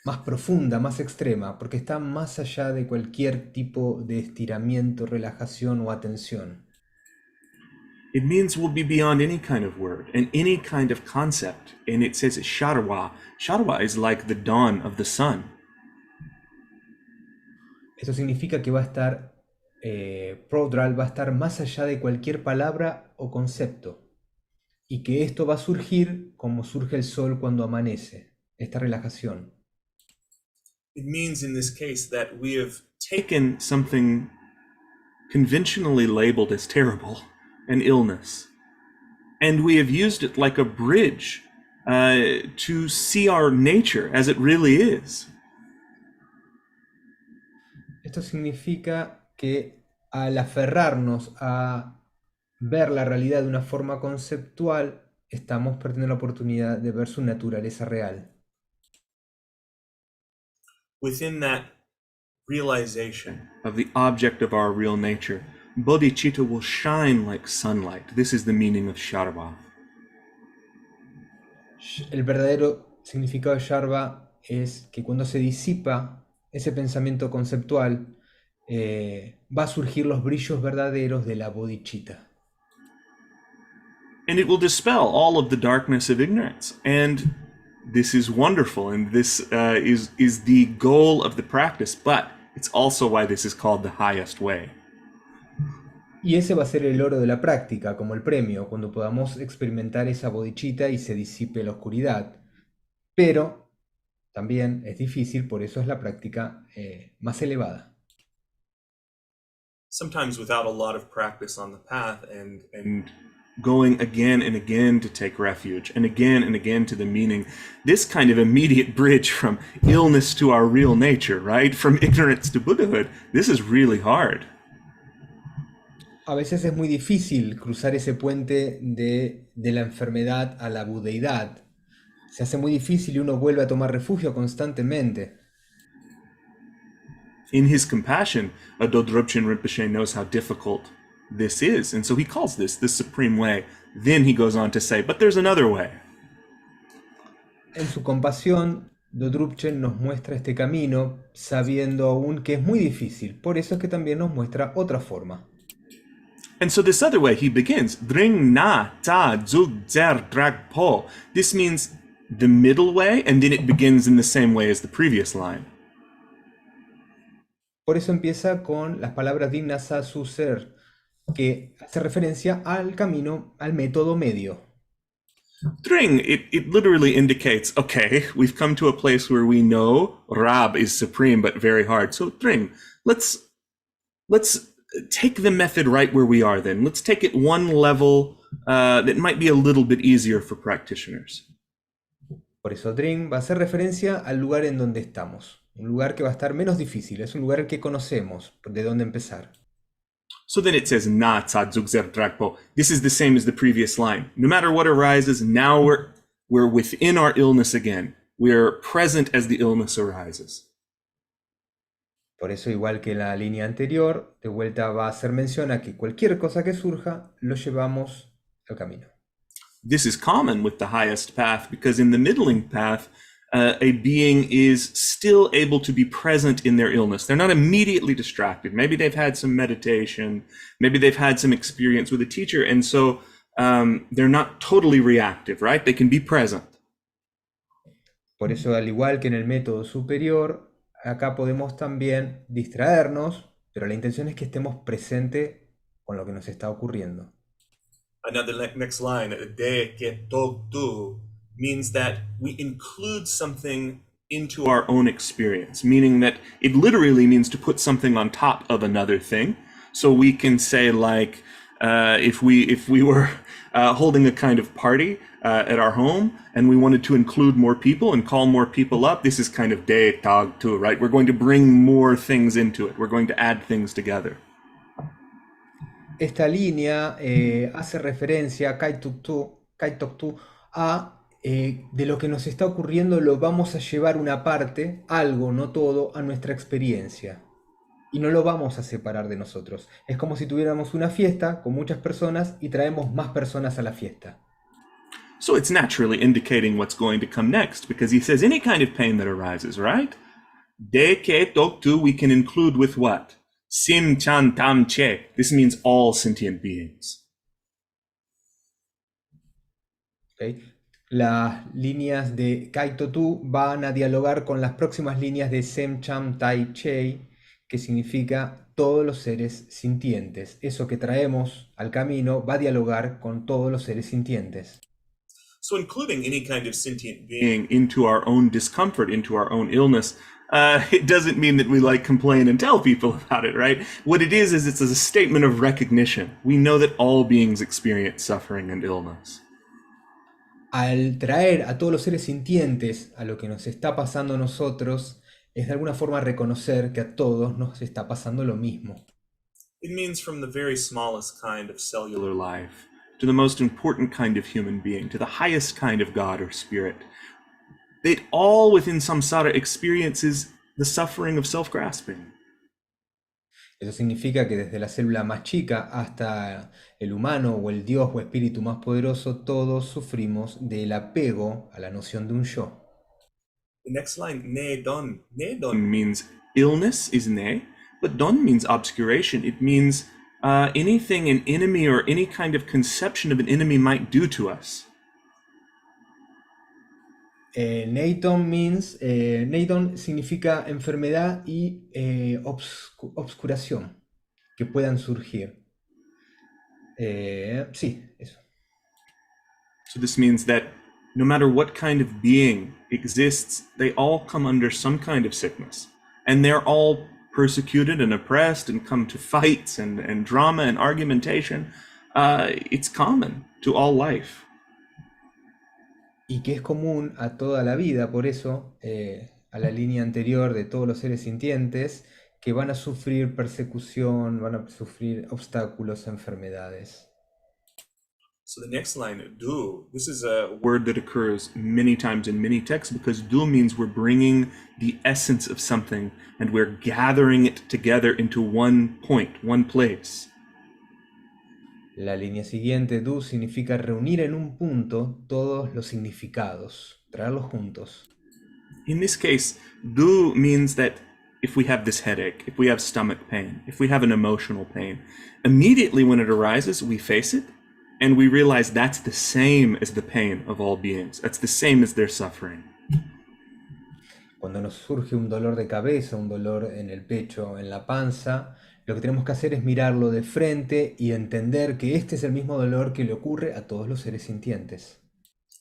más profunda, más extrema, porque está más allá de cualquier tipo de estiramiento, relajación o atención. It means we'll be beyond any kind of word and any kind of concept. And it says Sharwa. Sharwa is like the dawn of the sun. Eso significa que va a estar, Podrás va a estar más allá de cualquier palabra o concepto. Y que esto va a surgir como surge el sol cuando amanece, esta relajación. It means in this case that we have taken something conventionally labeled as terrible, an illness, and we have used it like a bridge to see our nature as it really is. Esto significa que al aferrarnos a ver la realidad de una forma conceptual, estamos perdiendo la oportunidad de ver su naturaleza real. Within that realization of the object of our real nature, bodhicitta will shine like sunlight. This is the meaning of Sharva. El verdadero significado de Sharva es que cuando se disipa ese pensamiento conceptual, va a surgir los brillos verdaderos de la bodhicitta. And it will dispel all of the darkness of ignorance. And this is wonderful, and this is the goal of the practice, but it's also why this is called the highest way. Y ese va a ser el oro de la práctica, como el premio, cuando podamos experimentar esa bodhicitta y se disipe la oscuridad. Pero también es difícil, por eso es la práctica más elevada. Sometimes without a lot of practice on the path and going again and again to take refuge and again to the meaning, this kind of immediate bridge from illness to our real nature, right? From ignorance to Buddhahood, this is really hard. A veces es muy difícil cruzar ese puente de la enfermedad a la budeidad. Se hace muy difícil y uno vuelve a tomar refugio constantemente. In his compassion, Dodrupchen Rinpoche knows how difficult this is, and so he calls this the supreme way. Then he goes on to say, but there's another way. En su compasión, Dodrupchen nos muestra este camino, sabiendo aún que es muy difícil. Por eso es que también nos muestra otra forma. And so this other way, he begins, Dring na ta zug zer drag po. This means the middle way, and then it begins in the same way as the previous line. Por eso empieza con las palabras digna sa su ser, que hace referencia al camino, al método medio. Dring, it literally indicates, okay, we've come to a place where we know Rab is supreme, but very hard. So Dring, let's take the method right where we are then. Let's take it one level that might be a little bit easier for practitioners. Por eso Dring va a hacer referencia al lugar en donde estamos. Un lugar que va a estar menos difícil, es un lugar que conocemos, de dónde empezar. So then it says, Na tsa dzugzer dragpo. This is the same as the previous line. No matter what arises, now we're within our illness again. We're present as the illness arises. Por eso, igual que la línea anterior, de vuelta va a hacer mención a que cualquier cosa que surja, lo llevamos al camino. This is common with the highest path, because in the middling path, a being is still able to be present in their illness. They're not immediately distracted. Maybe they've had some meditation, maybe they've had some experience with a teacher, and so they're not totally reactive, right? They can be present. Por eso, al igual que en el método superior, acá podemos también distraernos, pero la intención es que estemos presentes con lo que nos está ocurriendo. Another next line, de que tu, means that we include something into our own experience, meaning that it literally means to put something on top of another thing. So we can say, like, if we were holding a kind of party at our home and we wanted to include more people and call more people up, this is kind of de tag tu, right? We're going to bring more things into it. We're going to add things together. Esta línea hace referencia, kaitoktu, a de lo que nos está ocurriendo lo vamos a llevar una parte, algo, no todo, a nuestra experiencia. Y no lo vamos a separar de nosotros. Es como si tuviéramos una fiesta con muchas personas y traemos más personas a la fiesta. So it's naturally indicating what's going to come next, because he says any kind of pain that arises, right? De ke tok tu we can include with what? Sim chan tam che. This means all sentient beings. ¿Ok? Las líneas de Kaito Tu van a dialogar con las próximas líneas de Sem Cham Tai Chei, que significa todos los seres sintientes. Eso que traemos al camino va a dialogar con todos los seres sintientes. So including any kind of sentient being into our own discomfort, into our own illness, it doesn't mean that we like complain and tell people about it, right? What it is it's a statement of recognition. We know that all beings experience suffering and illness. Al traer a todos los seres sintientes a lo que nos está pasando a nosotros, es de alguna forma reconocer que a todos nos está pasando lo mismo. It means from the very smallest kind of cellular life to the most important kind of human being, to the highest kind of God or spirit. That all within samsara experiences the suffering of self-grasping. Eso significa que desde la célula más chica hasta el humano o el Dios o espíritu más poderoso, todos sufrimos del apego a la noción de un yo. The next line, ne don. Ne don means illness is ne, but don means obscuration. It means anything an enemy or any kind of conception of an enemy might do to us. Neidon significa enfermedad y obscuración que puedan surgir. Sí, eso. So this means that no matter what kind of being exists, they all come under some kind of sickness. And they're all persecuted and oppressed and come to fights and drama and argumentation. It's common to all life. Y que es común a toda la vida, por eso, a la línea anterior de todos los seres sintientes, que van a sufrir persecución, van a sufrir obstáculos, enfermedades. So the next line, du, this is a word that occurs many times in many texts because du means we're bringing the essence of something and we're gathering it together into one point, one place. La línea siguiente, du, significa reunir en un punto todos los significados, traerlos juntos. In this case, du means that if we have this headache, if we have stomach pain, if we have an emotional pain, immediately when it arises, we face it and we realize that's the same as the pain of all beings. That's the same as their suffering. Cuando nos surge un dolor de cabeza, un dolor en el pecho, en la panza, lo que tenemos que hacer es mirarlo de frente y entender que este es el mismo dolor que le ocurre a todos los seres sintientes.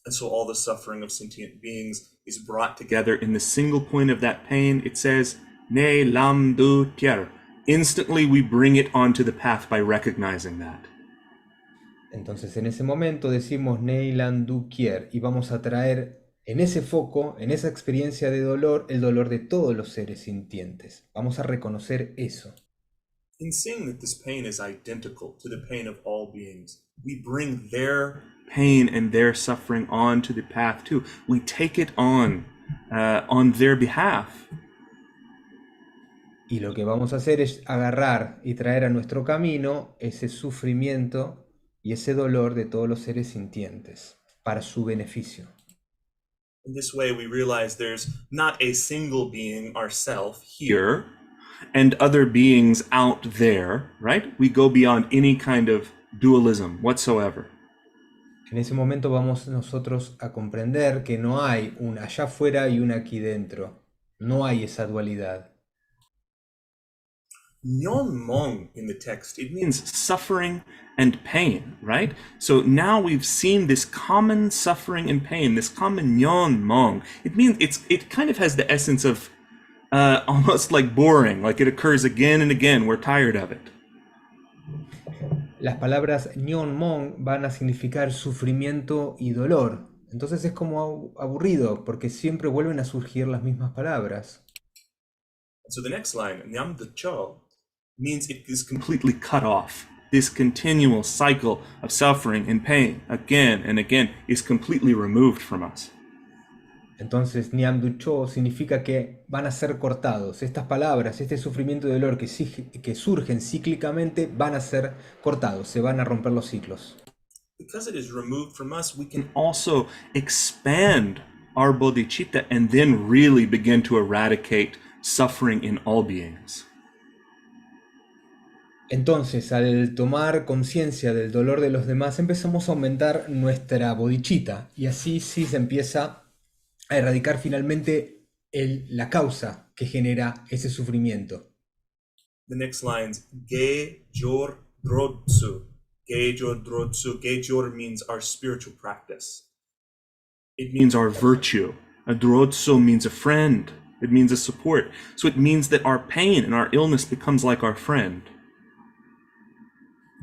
And so all the suffering of sentient beings is brought together in the single point of that pain. It says, Ne lam du tier. Instantly we bring it onto the path by recognizing that. Entonces en ese momento decimos Neilan du kier y vamos a traer en ese foco, en esa experiencia de dolor, el dolor de todos los seres sintientes. Vamos a reconocer eso. In seeing that this pain is identical to the pain of all beings, we bring their pain and their suffering onto the path too. We take it on their behalf. Y lo que vamos a hacer es agarrar y traer a nuestro camino ese sufrimiento y ese dolor de todos los seres sintientes para su beneficio. In this way, we realize there's not a single being, ourself, here, and other beings out there, right? We go beyond any kind of dualism whatsoever. En ese momento vamos nosotros a comprender que no hay un allá afuera y un aquí dentro. No hay esa dualidad. Nyonmong in the text, it means suffering and pain, right? So now we've seen this common suffering and pain, this common nyonmong. It means it kind of has the essence of almost like boring, like it occurs again and again. We're tired of it. Las palabras nyonmong van a significar sufrimiento y dolor. Entonces es como aburrido, porque siempre vuelven a surgir las mismas palabras. So the next line, nyamducho, means it is completely cut off. This continual cycle of suffering and pain, again and again, is completely removed from us. Entonces, Nyamducho significa que van a ser cortados. Estas palabras, este sufrimiento y dolor que surgen cíclicamente, van a ser cortados, se van a romper los ciclos. because it is removed from us, we can also expand our bodhicitta and then really begin to eradicate suffering in all beings. Entonces, al tomar conciencia del dolor de los demás, empezamos a aumentar nuestra bodhicitta y así sí se empieza a erradicar finalmente la causa que genera ese sufrimiento. The next lines, ge jor drodsu. Ge jor drodsu. Ge jor means our spiritual practice. It means our virtue. A drodsu means a friend. It means a support. So it means that our pain and our illness becomes like our friend.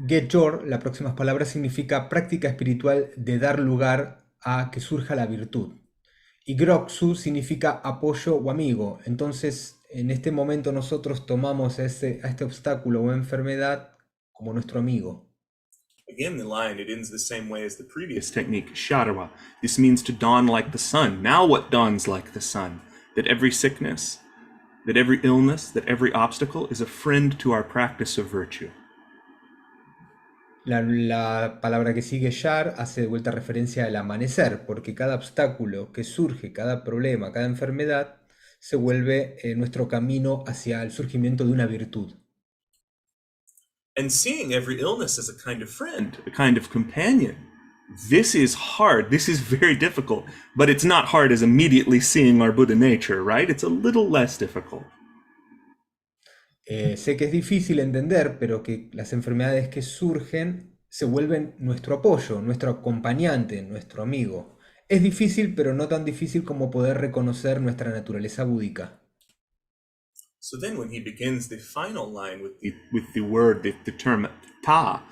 Gechor, las próximas palabras, significa práctica espiritual de dar lugar a que surja la virtud. Y Groxu significa apoyo o amigo. Entonces, en este momento nosotros tomamos a este obstáculo o enfermedad como nuestro amigo. Again, the line, it ends the same way as the previous technique, Sherab. This means to dawn like the sun. Now what dawns like the sun? That every sickness, that every illness, that every obstacle is a friend to our practice of virtue. La palabra que sigue, Shar, hace de vuelta referencia al amanecer, porque cada obstáculo que surge, cada problema, cada enfermedad, se vuelve nuestro camino hacia el surgimiento de una virtud. And seeing every illness as a kind of friend, a kind of companion. This is hard, this is very difficult, but it's not hard as immediately seeing our Buddha nature, right? It's a little less difficult. Sé que es difícil entender, pero que las enfermedades que surgen se vuelven nuestro apoyo, nuestro acompañante, nuestro amigo. Es difícil, pero no tan difícil como poder reconocer nuestra naturaleza búdica. So then when he begins the final line with the word, the term ta,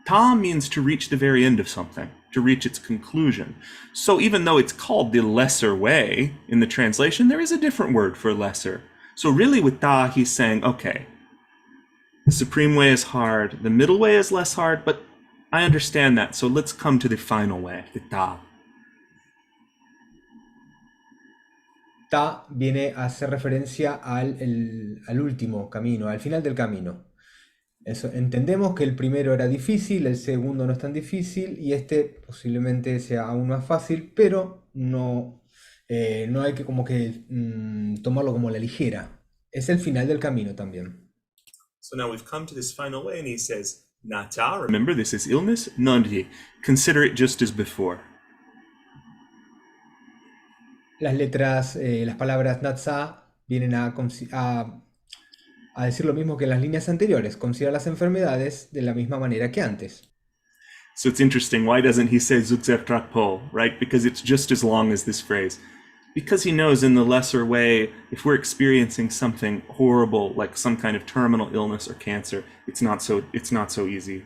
ta means to reach the very end of something, to reach its conclusion. So even though it's called the lesser way in the translation, there is a different word for lesser. So really with ta, he's saying, okay, the supreme way is hard, the middle way is less hard, but I understand that, so let's come to the final way, the ta. Ta viene a hacer referencia al último camino, al final del camino. Eso, entendemos que el primero era difícil, el segundo no es tan difícil y este posiblemente sea aún más fácil, pero no hay que como que tomarlo como a la ligera. Es el final del camino también. So now we've come to this final way and he says, Nata, remember this is illness, Nandhi, consider it just as before. Las palabras Natsa vienen a decir lo mismo que en las líneas anteriores, considera las enfermedades de la misma manera que antes. So it's interesting, why doesn't he say Zutsertrakpo, right? Because it's just as long as this phrase. Because he knows in the lesser way, if we're experiencing something horrible, like some kind of terminal illness or cancer, it's not so easy.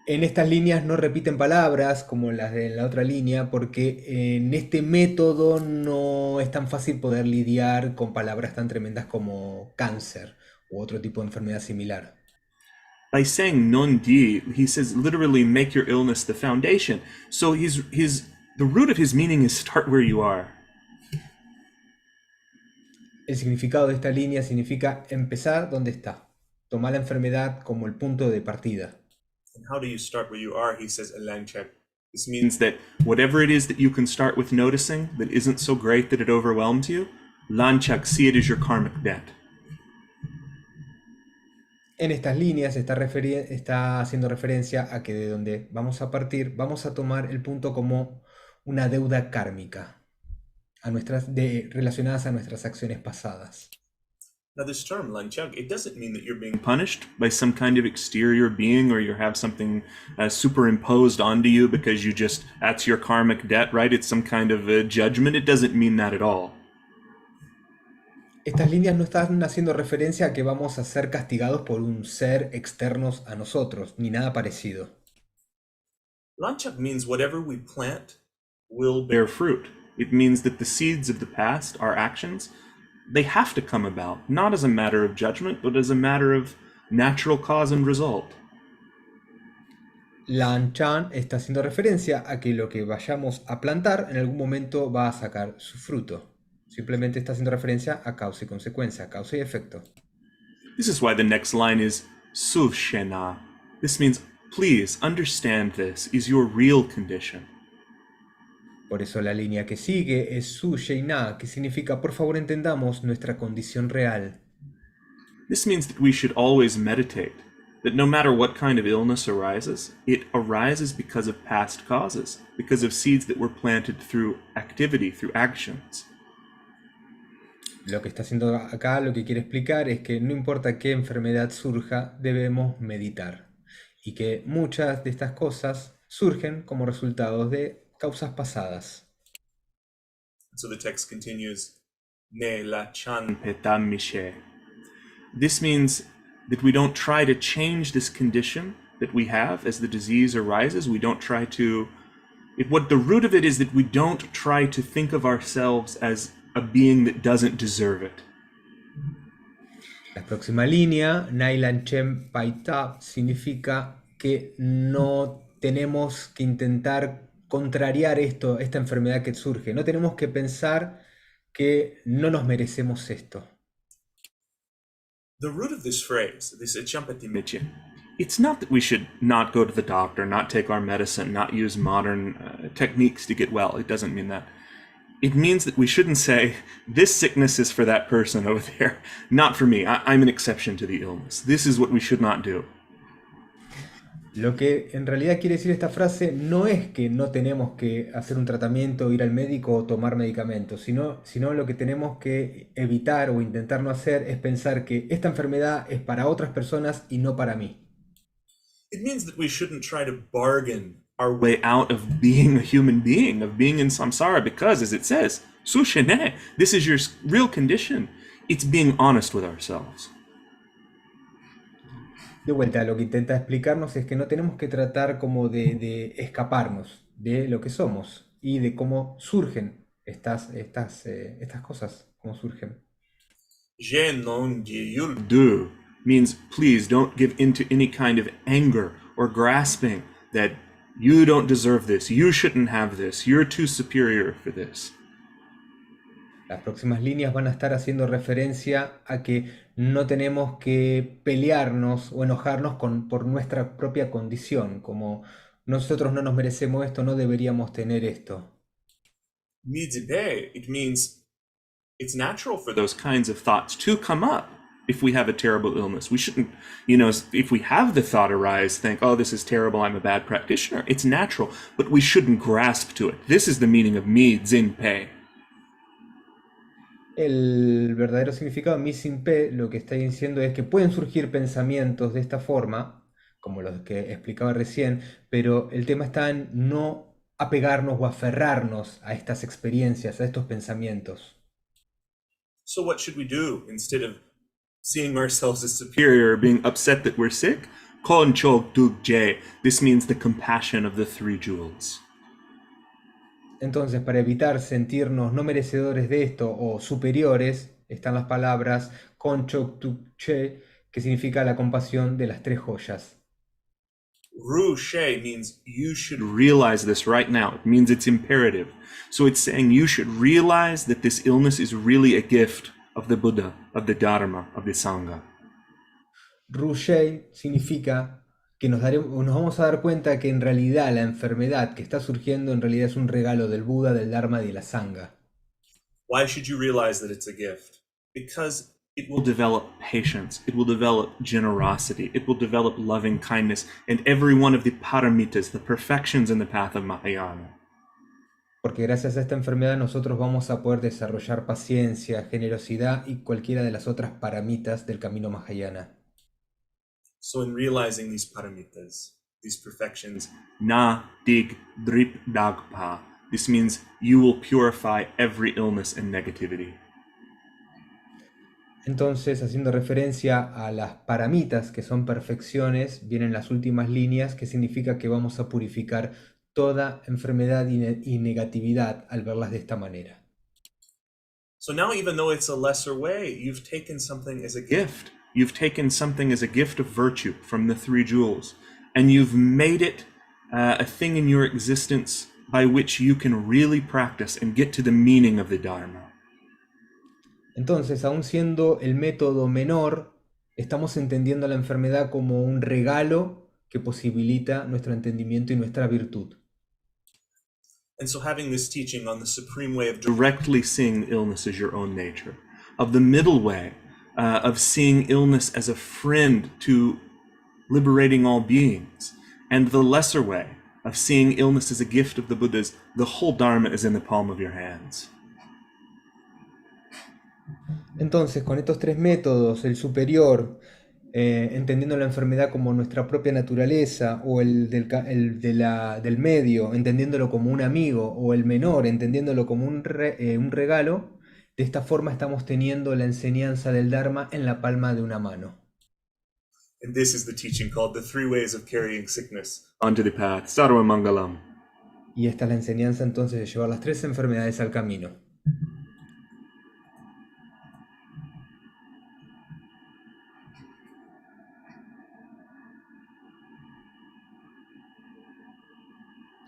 En estas líneas no repiten palabras como las de la otra línea, porque en este método no es tan fácil poder lidiar con palabras tan tremendas como cáncer u otro tipo de enfermedad similar. By saying non-di, he says literally make your illness the foundation. So the root of his meaning is start where you are. El significado de esta línea significa empezar donde está, tomar la enfermedad como el punto de partida. And how do you start where you are? He says, Elanchak. This means that whatever it is that you can start with noticing that isn't so great that it overwhelms you, Lanchak, see it as your karmic debt. En estas líneas está haciendo referencia a que de donde vamos a partir, vamos a tomar el punto como una deuda kármica relacionadas a nuestras acciones pasadas. Now this term, Lanchak, it doesn't mean that you're being punished by some kind of exterior being or you have something superimposed onto you because that's your karmic debt, right? It's some kind of a judgment. It doesn't mean that at all. Estas líneas no están haciendo referencia a que vamos a ser castigados por un ser externos a nosotros, ni nada parecido. Lanchak means whatever we plant will bear fruit. It means that the seeds of the past, our actions, they have to come about, not as a matter of judgment, but as a matter of natural cause and result. Lanchan está haciendo referencia a que lo que vayamos a plantar en algún momento va a sacar su fruto. Simplemente está haciendo referencia a causa y consecuencia, causa y efecto. This is why the next line is Sushena. This means Please understand this is your real condition. Por eso la línea que sigue es su na, que significa por favor entendamos nuestra condición real. This means that we should always meditate, that no matter what kind of illness arises, it arises because of past causes, because of seeds that were planted through activity, through actions. Lo que está haciendo acá, lo que quiere explicar es que no importa qué enfermedad surja, debemos meditar. Y que muchas de estas cosas surgen como resultados de causas pasadas. So the text continues, Ne la chan petamishe. This means that we don't try to change this condition that we have as the disease arises. We don't try to... What the root of it is that we don't try to think of ourselves as a being that doesn't deserve it. La próxima línea, Nailan Chem Paita, significa que no tenemos que intentar contrariar esta enfermedad que surge. No tenemos que pensar que no nos merecemos esto. The root of this phrase, this champatimiche, it's not that we should not go to the doctor, not take our medicine, not use modern techniques to get well. It doesn't mean that. It means that we shouldn't say, this sickness is for that person over there, not for me. I'm an exception to the illness. This is what we should not do. Lo que en realidad quiere decir esta frase no es que no tenemos que hacer un tratamiento, ir al médico o tomar medicamentos, sino lo que tenemos que evitar o intentar no hacer es pensar que esta enfermedad es para otras personas y no para mí. It means that we shouldn't try to bargain our way out of being a human being, of being in samsara, because, as it says, sushene, this is your real condition. It's being honest with ourselves. De vuelta, lo que intenta explicarnos es que no tenemos que tratar como de escaparnos de lo que somos y de cómo surgen estas cosas, cómo surgen. Je non du means please don't give in to any kind of anger or grasping that you don't deserve this, you shouldn't have this, you're too superior for this. Las próximas líneas van a estar haciendo referencia a que no tenemos que pelearnos o enojarnos por nuestra propia condición, como nosotros no nos merecemos esto, no deberíamos tener esto. It means it's natural for those kinds of thoughts to come up if we have a terrible illness. We shouldn't, if we have the thought arise, think, oh, this is terrible, I'm a bad practitioner. It's natural, but we shouldn't grasp to it. This is the meaning of mi zin pei. El verdadero significado de mi sin pe lo que está diciendo es que pueden surgir pensamientos de esta forma, como los que explicaba recién, pero el tema está en no apegarnos o aferrarnos a estas experiencias, a estos pensamientos. So what should we do instead of seeing ourselves as superior or being upset that we're sick? Kon chok duk je. This means the compassion of the three jewels. Entonces, para evitar sentirnos no merecedores de esto o superiores, están las palabras konchok tukche, que significa la compasión de las tres joyas. Ru she means you should realize this right now. It means it's imperative. So it's saying you should realize that this illness is really a gift of the Buddha, of the Dharma, of the Sangha. Rushei significa que nos vamos a dar cuenta que en realidad la enfermedad que está surgiendo en realidad es un regalo del Buda, del Dharma y de la Sangha. Why should you realize that it's a gift? Because it will develop patience, it will develop generosity, it will develop loving kindness, and every one of the paramitas, the perfections in the path of Mahayana. Porque gracias a esta enfermedad nosotros vamos a poder desarrollar paciencia, generosidad y cualquiera de las otras paramitas del camino Mahayana. So in realizing these paramitas, these perfections, na dig drip dagpa, this means you will purify every illness and negativity. Entonces, haciendo referencia a las paramitas, que son perfecciones, vienen las últimas líneas, que significa que vamos a purificar toda enfermedad y negatividad al verlas de esta manera. So now, even though it's a lesser way, you've taken something as a gift. You've taken something as a gift of virtue from the three jewels, and you've made it a thing in your existence by which you can really practice and get to the meaning of the Dharma. Entonces, aun siendo el método menor, estamos entendiendo la enfermedad como un regalo que posibilita nuestro entendimiento y nuestra virtud. And so having this teaching on the supreme way of directly seeing illness as your own nature, of the middle way, of seeing illness as a friend to liberating all beings, and the lesser way of seeing illness as a gift of the Buddhas, the whole Dharma is in the palm of your hands. Entonces, con estos tres métodos, el superior, entendiendo la enfermedad como nuestra propia naturaleza, o del medio, entendiéndolo como un amigo, o el menor, entendiéndolo como un regalo, de esta forma estamos teniendo la enseñanza del Dharma en la palma de una mano. And this is the teaching called the three ways of carrying sickness onto the path. Sarva Mangalam. Y esta es la enseñanza entonces de llevar las tres enfermedades al camino.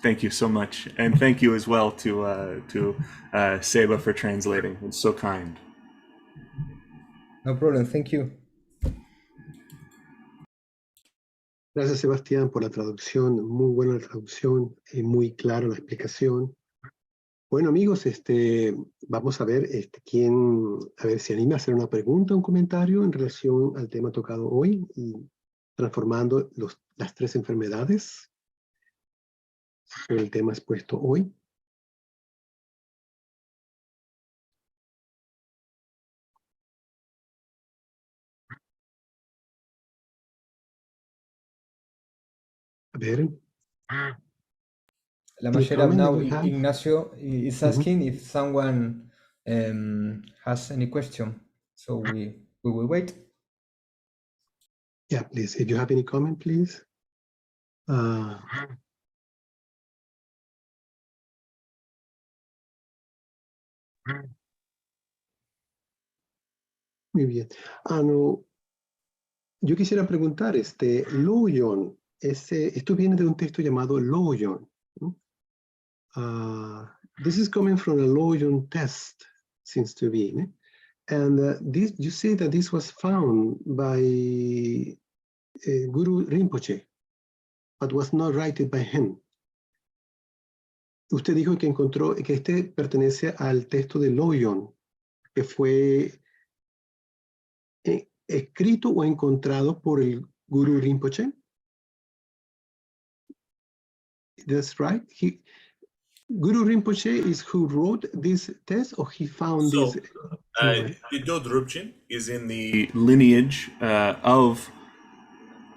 Thank you so much, and thank you as well to Seba for translating. It's so kind. No problem, thank you. Gracias, Sebastián, por la traducción. Muy buena la traducción y muy clara la explicación. Bueno, amigos, vamos a ver quién, a ver si anima a hacer una pregunta, un comentario en relación al tema tocado hoy, y transformando las tres enfermedades. El tema expuesto hoy. A ver. Lama Sherab now, Ignacio is asking if someone has any question. So we will wait. Yeah, please. If you have any comment, please. Muy bien. No, yo quisiera preguntar, Loyon, esto viene de un texto llamado Loyon. This is coming from a Loyon test, seems to be. And this, you say that this was found by Guru Rinpoche, but was not written by him. Usted dijo que encontró que pertenece al texto de Loyon, que fue escrito o encontrado por el Guru Rinpoche. That's right. Guru Rinpoche is who wrote this text, or he found this? Drupchen is in the lineage of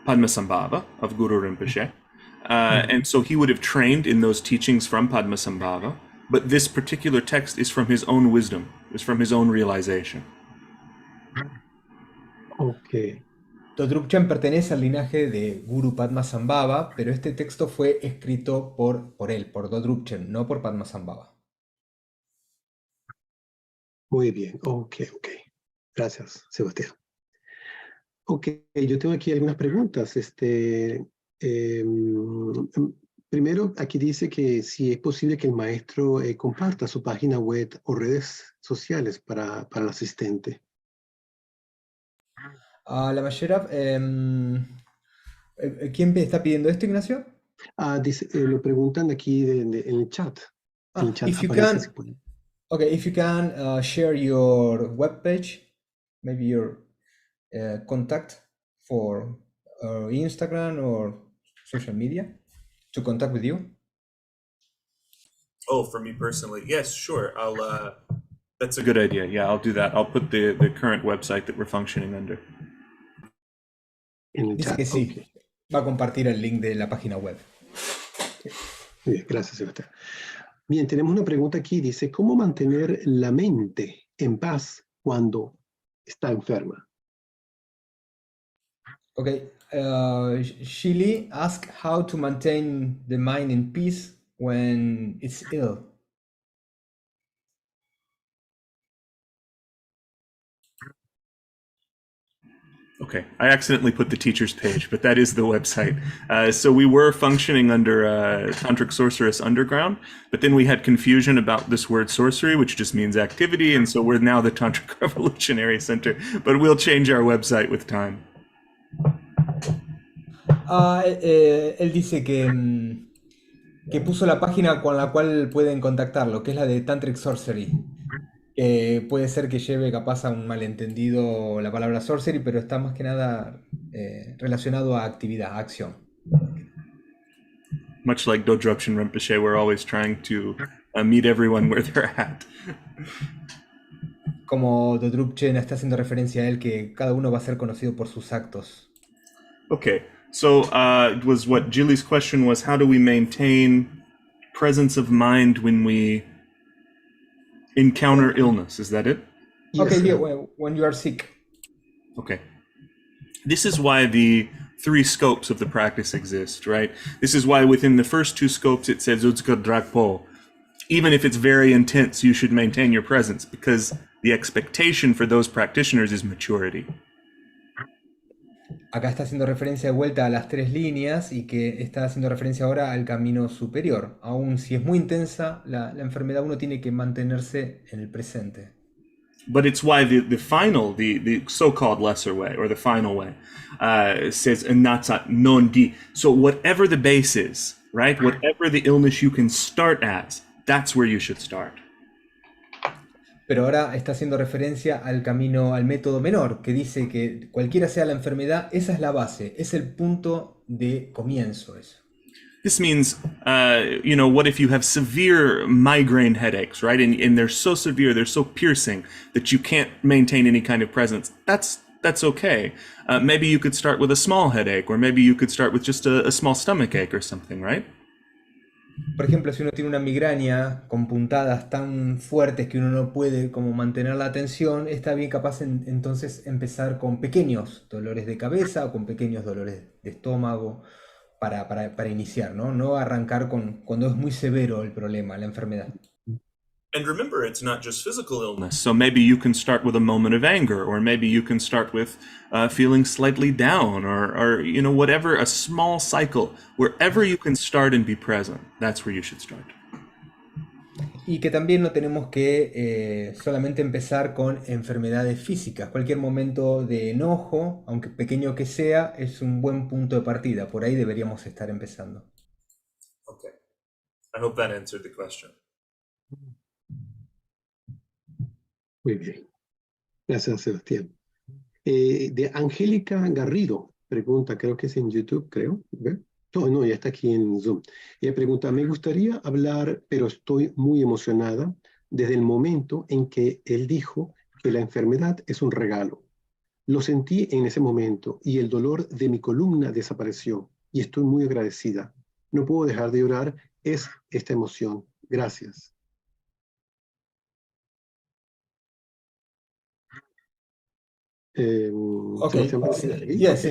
Padmasambhava, of Guru Rinpoche. And so he would have trained in those teachings from Padmasambhava, but this particular text is from his own wisdom, is from his own realization. Okay. Drupchen pertenece al linaje de Guru Padmasambhava, pero este texto fue escrito por él, por Drupchen, no por Padmasambhava. Muy bien, ok. Gracias, Sebastián. Ok, yo tengo aquí algunas preguntas. Primero, aquí dice que si es posible que el maestro comparta su página web o redes sociales para el asistente. Lama Sherab, ¿quién está pidiendo esto, Ignacio? Lo preguntan aquí en el chat. En el chat aparece, if you can share your webpage, maybe your contact for Instagram or social media to contact with you. Oh, for me personally, yes, sure. That's a good idea. Yeah, I'll do that. I'll put the current website that we're functioning under. Dice que sí, okay. Va a compartir el link de la página web. Bien, gracias, Sebastián. Bien, tenemos una pregunta aquí. Dice, ¿cómo mantener la mente en paz cuando está enferma? Okay, Shili asked how to maintain the mind in peace when it's ill. Okay, I accidentally put the teacher's page, but that is the website. So we were functioning under Tantric Sorceress Underground, but then we had confusion about this word sorcery, which just means activity, and so we're now the Tantric Revolutionary Center, but we'll change our website with time. Él dice que puso la página con la cual pueden contactarlo, que es la de Tantric Sorcery. Puede ser que lleve capaz a un malentendido la palabra sorcery, pero está más que nada relacionado a actividad, a acción. Much like Dodruption Rinpoche, we're always trying to meet everyone where they're at. Como Dodrupchen está haciendo referencia a él, que cada uno va a ser conocido por sus actos. Okay, so was what Jilly's question was, how do we maintain presence of mind when we encounter illness? Is that it? Okay, Yes. yeah, when you are sick. Okay. This is why the three scopes of the practice exist, right? This is why within the first two scopes it says Utska Drakpo. Even if it's very intense, you should maintain your presence, because the expectation for those practitioners is maturity. Acá está haciendo referencia de vuelta a las tres líneas y que está haciendo referencia ahora al camino superior. Aún si es muy intensa la enfermedad, uno tiene que mantenerse en el presente. But it's why the so-called lesser way, or the final way, says Anatsa non di. So whatever the base is, right? Whatever the illness you can start at, that's where you should start. Pero ahora está haciendo referencia al camino, al método menor, que dice que cualquiera sea la enfermedad, esa es la base, es el punto de comienzo eso. This means, what if you have severe migraine headaches, right? And they're so severe, they're so piercing that you can't maintain any kind of presence. That's okay. Maybe you could start with a small headache, or maybe you could start with just a small stomach ache or something, right? Por ejemplo, si uno tiene una migraña con puntadas tan fuertes que uno no puede como mantener la atención, está bien capaz entonces empezar con pequeños dolores de cabeza o con pequeños dolores de estómago para iniciar, ¿no? No arrancar cuando es muy severo el problema, la enfermedad. And remember, it's not just physical illness. So maybe you can start with a moment of anger, or maybe you can start with feeling slightly down, or whatever, a small cycle. Wherever you can start and be present, that's where you should start. Y que también no tenemos que solamente empezar con enfermedades físicas. Cualquier momento de enojo, aunque pequeño que sea, es un buen punto de partida. Por ahí deberíamos estar empezando. Okay. I hope that answered the question. Muy bien. Gracias, Sebastián. De Angélica Garrido, pregunta, creo que es en YouTube, creo. ¿Ve? No, ya está aquí en Zoom. Ella pregunta, me gustaría hablar, pero estoy muy emocionada desde el momento en que él dijo que la enfermedad es un regalo. Lo sentí en ese momento y el dolor de mi columna desapareció y estoy muy agradecida. No puedo dejar de llorar, es esta emoción. Gracias. Okay. Yes.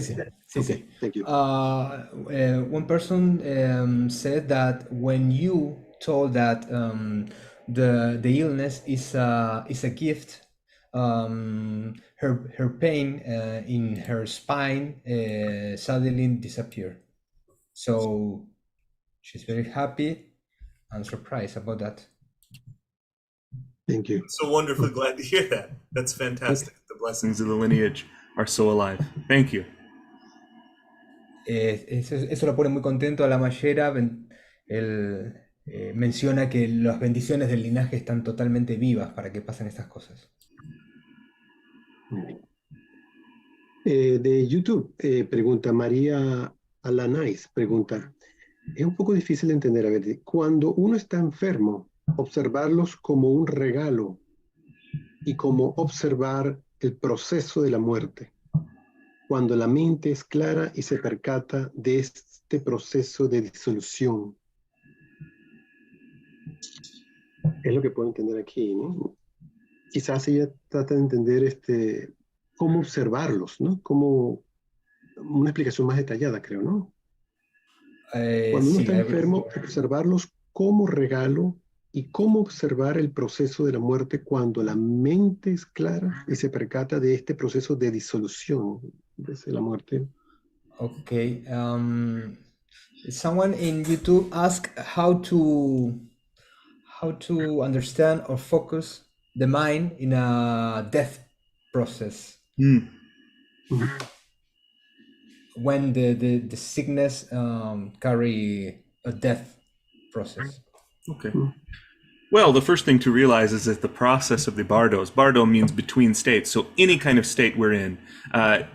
Okay, thank you. One person said that when you told that the illness is a gift, her pain in her spine suddenly disappeared. So she's very happy and surprised about that. Thank you. So wonderfully glad to hear that. That's fantastic. The blessings of the lineage are so alive. Thank you. Eso lo pone muy contento a la Mayera. Él menciona que las bendiciones del linaje están totalmente vivas para que pasen estas cosas. De YouTube, pregunta María Alanais, pregunta, es un poco difícil de entender, a ver, cuando uno está enfermo, observarlos como un regalo y como observar el proceso de la muerte, cuando la mente es clara y se percata de este proceso de disolución. Es lo que puedo entender aquí, ¿no? Quizás ella trata de entender cómo observarlos, ¿no? Como una explicación más detallada, creo, ¿no? Cuando uno Sí, está enfermo, observarlos como regalo y cómo observar el proceso de la muerte cuando la mente es clara y se percata de este proceso de disolución desde la muerte. Okay. Someone in YouTube asked how to understand or focus the mind in a death process. when the sickness carry a death process. Okay. Well, the first thing to realize is that the process of the bardo means between states. So any kind of state we're in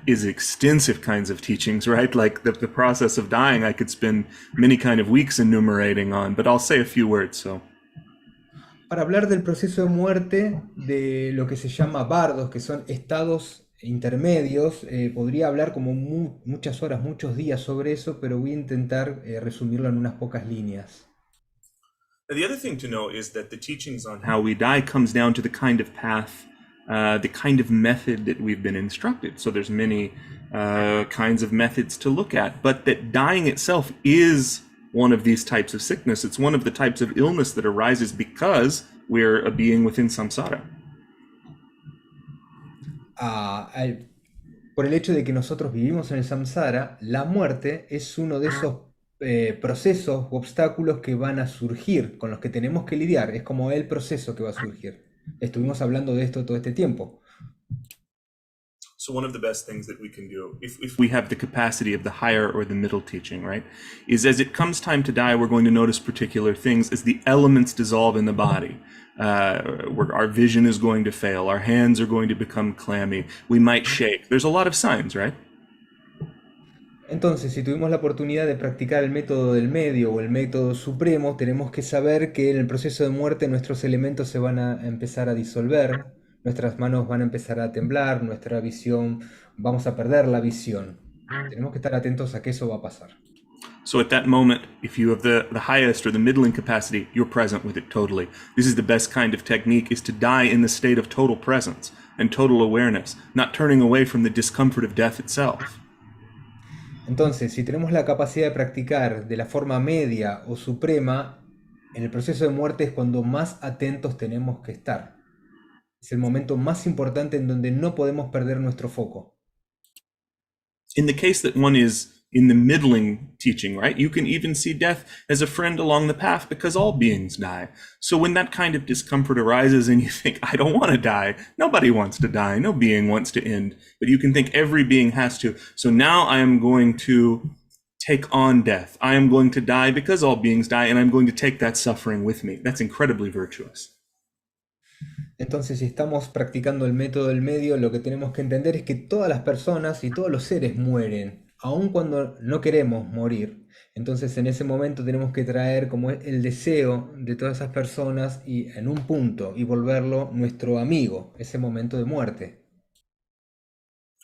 is extensive kinds of teachings, right? Like the process of dying, I could spend many kind of weeks enumerating on, but I'll say a few words. So, Para hablar del proceso de muerte, de lo que se llama bardos, que son estados intermedios, podría hablar como muchas horas, muchos días sobre eso, pero voy a intentar resumirlo en unas pocas líneas. the other thing to know is that the teachings on how we die comes down to the kind of path, the kind of method that we've been instructed. So there's many kinds of methods to look at, but that dying itself is one of these types of sickness. It's one of the types of illness that arises because we're a being within samsara. Por el hecho de que nosotros vivimos en el samsara, la muerte es uno de esos procesos u obstáculos que van a surgir, con los que tenemos que lidiar. Es como el proceso que va a surgir. Estuvimos hablando de esto todo este tiempo. So one of the best things that we can do, if we have the capacity of the higher or the middle teaching, right, is as it comes time to die, we're going to notice particular things as the elements dissolve in the body. Our vision is going to fail. Our hands are going to become clammy. We might shake. There's a lot of signs, right? Entonces, si tuvimos la oportunidad de practicar el método del medio o el método supremo, tenemos que saber que en el proceso de muerte nuestros elementos se van a empezar a disolver, nuestras manos van a empezar a temblar, nuestra visión, vamos a perder la visión. Tenemos que estar atentos a que eso va a pasar. So at that moment, if you have the highest or the middling capacity, you're present with it totally. This is the best kind of technique, is to die in the state of total presence and total awareness, not turning away from the discomfort of death itself. Entonces, si tenemos la capacidad de practicar de la forma media o suprema, en el proceso de muerte es cuando más atentos tenemos que estar. Es el momento más importante en donde no podemos perder nuestro foco. In the case that one is in the middling teaching, right, you can even see death as a friend along the path because all beings die. So when that kind of discomfort arises and you think, I don't want to die, nobody wants to die, no being wants to end, but you can think every being has to. So now I am going to take on death. I am going to die because all beings die, and I'm going to take that suffering with me. That's incredibly virtuous. Entonces, si estamos practicando el método del medio, lo que tenemos que entender es que todas las personas y todos los seres mueren, aun cuando no queremos morir. Entonces, en ese momento tenemos que traer como el deseo de todas esas personas y en un punto y volverlo nuestro amigo, ese momento de muerte.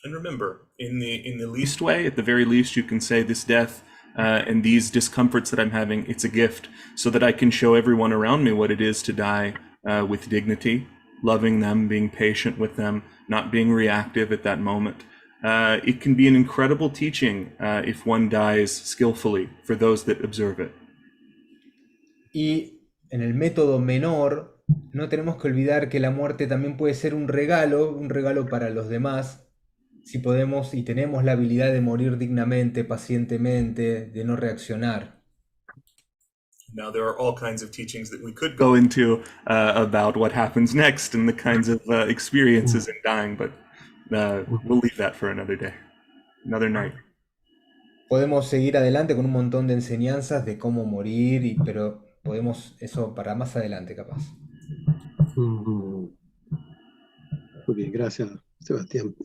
And remember, in the least way, at the very least, you can say this death and these discomforts that I'm having, it's a gift, so that I can show everyone around me what it is to die with dignity, loving them, being patient with them, not being reactive at that moment. It can be an incredible teaching if one dies skillfully for those that observe it. Y en el método menor, no tenemos que olvidar que la muerte también puede ser un regalo para los demás, si podemos y tenemos la habilidad de morir dignamente, pacientemente, de no reaccionar. Now, there are all kinds of teachings that we could go into about what happens next and the kinds of experiences in dying, but we'll leave that for another day, another night. Podemos seguir adelante con un montón de enseñanzas de cómo morir, pero podemos eso para más adelante capaz. Muy bien, gracias, Sebastián.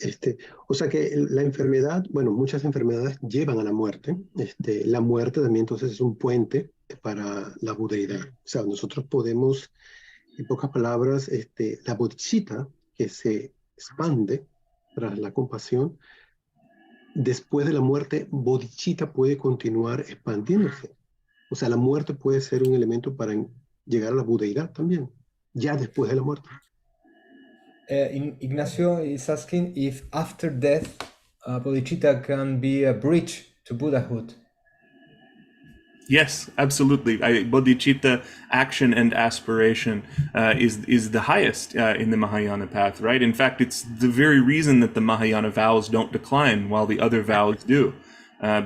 O sea que la enfermedad, bueno, muchas enfermedades llevan a la muerte. La muerte también entonces es un puente para la budeidad. O sea, nosotros podemos, en pocas palabras, la bodhicitta que se expande tras la compasión, después de la muerte, bodhicitta puede continuar expandiéndose. O sea, la muerte puede ser un elemento para llegar a la budeidad también, ya después de la muerte. Ignacio is asking if after death, bodhicitta can be a bridge to Buddhahood. Yes, absolutely. Bodhicitta action and aspiration is the highest in the Mahayana path, right? In fact, it's the very reason that the Mahayana vows don't decline while the other vows do,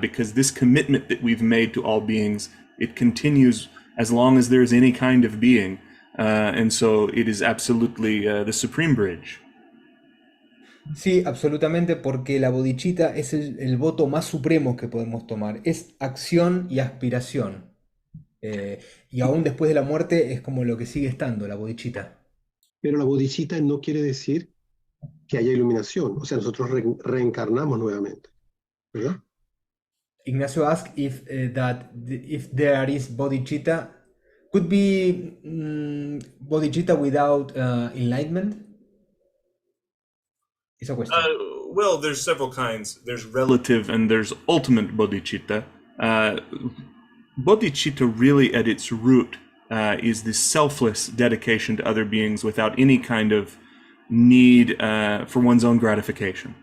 because this commitment that we've made to all beings, it continues as long as there's any kind of being, and so it is absolutely the supreme bridge. Sí, absolutamente, porque la bodhicitta es el voto más supremo que podemos tomar. Es acción y aspiración. Eh, y aún después de la muerte es como lo que sigue estando, la bodhicitta. Pero la bodhicitta no quiere decir que haya iluminación. O sea, nosotros reencarnamos nuevamente, ¿verdad? Ignacio asked if if there is bodhicitta, could be bodhicitta without enlightenment. Esa cuestión. Well, there's several kinds. There's relative and there's ultimate bodhicitta. Uh, Bodhicitta, really at its root, is this selfless dedication to other beings without any kind of need for one's own gratification.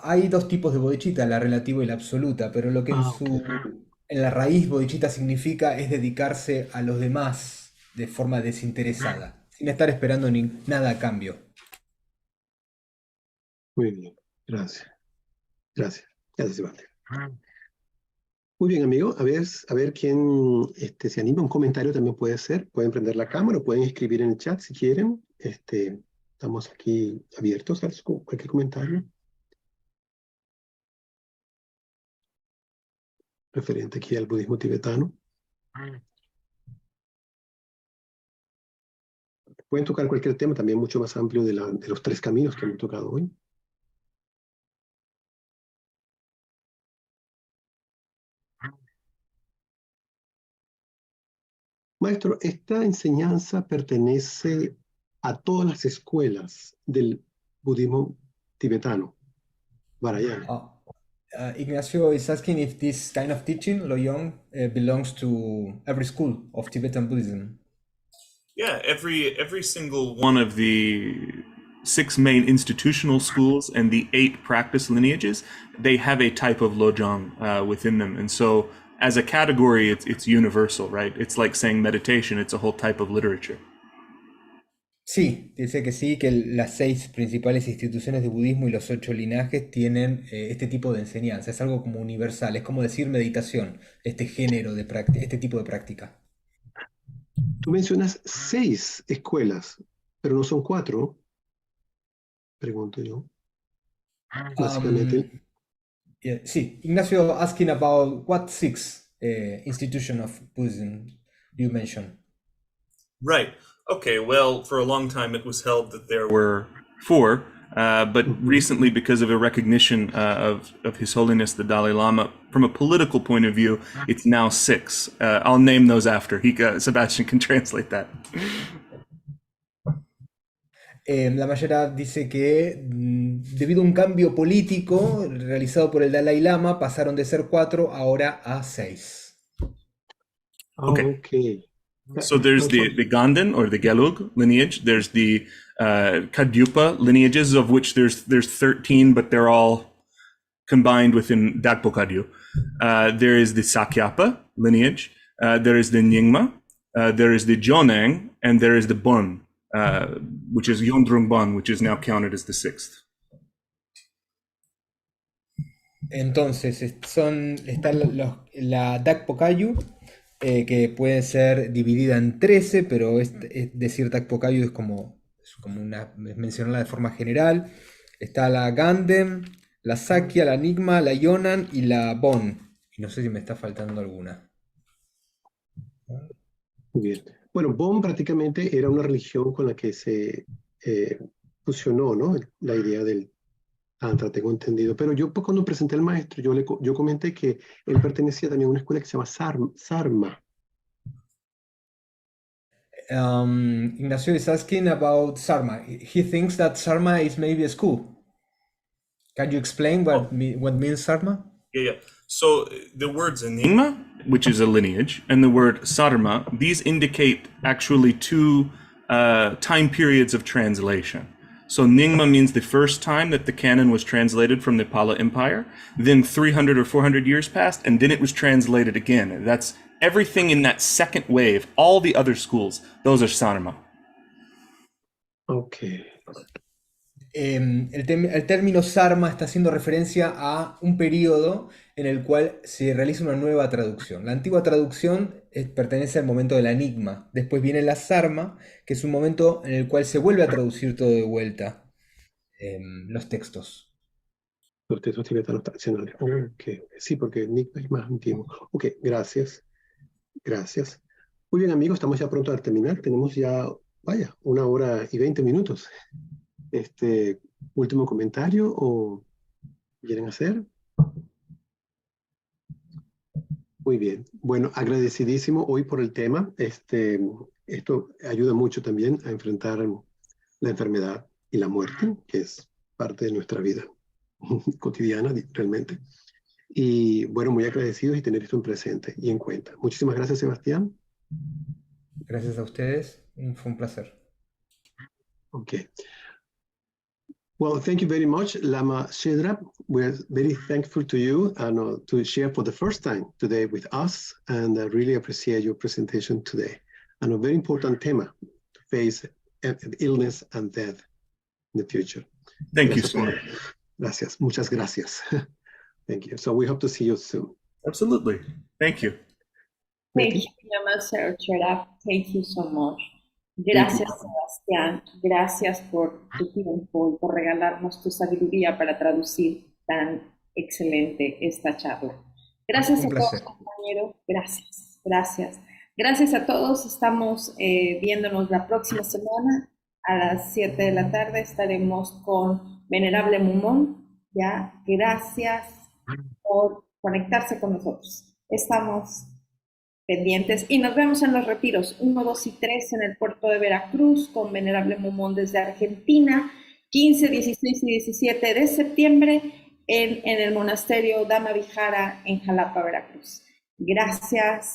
Hay dos tipos de bodhicitta, la relativa y la absoluta, pero lo que Ok. en la raíz bodhicitta significa es dedicarse a los demás de forma desinteresada, sin estar esperando nada a cambio. Muy bien. Gracias. Gracias. Gracias, Walter. Muy bien, amigo. A ver quién se anima. Un comentario también puede ser. Pueden prender la cámara o pueden escribir en el chat si quieren. Estamos aquí abiertos a cualquier comentario referente aquí al budismo tibetano. Pueden tocar cualquier tema, también mucho más amplio de los tres caminos que hemos tocado hoy. Maestro, esta enseñanza pertenece a todas las escuelas del budismo tibetano, Varayana. Ignacio is asking if this kind of teaching, Loyong, belongs to every school of Tibetan Buddhism. Yeah, every single one of the six main institutional schools and the 8 practice lineages, they have a type of lojong within them, and so as a category, it's universal, right? It's like saying meditation; it's a whole type of literature. Sí, dice que sí, que las 6 principales instituciones de budismo y los 8 linajes tienen este tipo de enseñanza. Es algo como universal, es como decir meditación, este género de práctica, este tipo de práctica. Tú mencionas 6 escuelas, pero no son 4, pregunto yo. Básicamente, Yeah, sí, Ignacio asking about what 6 institution of Buddhism you mentioned. Right. Okay. Well, for a long time, it was held that there were 4, but recently, because of a recognition of His Holiness the Dalai Lama, from a political point of view, it's now 6. I'll name those after. Sebastian can translate that. La mayoría dice que debido a un cambio político realizado por el Dalai Lama pasaron de ser 4 ahora a 6. okay. So there's the Ganden or the Gelug lineage. There's the Kadyupa lineages, of which there's 13, but they're all combined within Dagpo Kadyu. There is the Sakyapa lineage. There is the Nyingma. There is the Jonang, and there is the Bon, which is Yondrung Bon, which is now counted as the 6th. Entonces, está la Dakpo Kayu, que puede ser dividida en 13, pero es decir Dakpo Kayu es como mencionarla de forma general. Está la Gandem, la Sakya, la Nigma, la Yonan y la Bon. Y no sé si me está faltando alguna. Muy bien. Bueno, Bon prácticamente era una religión con la que se fusionó, ¿no? La idea del Tantra, tengo entendido. Pero yo pues, cuando presenté al maestro, yo comenté que él pertenecía también a una escuela que se llama Sarma. Ignacio is asking about Sarma. He thinks that Sarma is maybe a school. Can you explain what means Sarma? Yeah. So the words Enigma, which is a lineage, and the word Sarma, these indicate actually 2 time periods of translation. So Nyingma means the first time that the canon was translated from the Pala Empire. Then 300 or 400 years passed, and then it was translated again. That's everything in that second wave. All the other schools, those are Sarma. Okay. El término Sarma está haciendo referencia a un periodo en el cual se realiza una nueva traducción. La antigua traducción pertenece al momento del enigma. Después viene la Sarma, que es un momento en el cual se vuelve a traducir todo de vuelta. los textos. Los textos tibetanos tradicionales. Ok, sí, porque el Nikpa es más antiguo. Ok, gracias. Gracias. Muy bien, amigos, estamos ya pronto a terminar. Tenemos ya, vaya, 1 hora y 20 minutos. Último comentario o quieren hacer. Muy bien. Bueno, agradecidísimo hoy por el tema. Esto ayuda mucho también a enfrentar la enfermedad y la muerte, que es parte de nuestra vida cotidiana, realmente. Y bueno, muy agradecidos y tener esto en presente y en cuenta. Muchísimas gracias, Sebastián. Gracias a ustedes, fue un placer. Okay. Well, thank you very much, Lama Sherab. We're very thankful to you and to share for the first time today with us, and I really appreciate your presentation today. And a very important tema to face illness and death in the future. Thank you so much. Gracias. Muchas gracias. Thank you. So we hope to see you soon. Absolutely. Thank you. Thank you, Master Sherab. Thank you so much. Gracias, Sebastián. Gracias por tu tiempo y por regalarnos tu sabiduría para traducir tan excelente esta charla. Gracias a todos, compañeros. Gracias, gracias. Gracias a todos. Estamos viéndonos la próxima semana a las 7 de la tarde. Estaremos con Venerable Mumón. Ya, gracias por conectarse con nosotros. Estamos pendientes y nos vemos en los retiros 1, 2 y 3 en el puerto de Veracruz con Venerable Mumón desde Argentina, 15, 16 y 17 de septiembre en el monasterio Dhamma Vihara en Jalapa, Veracruz. Gracias.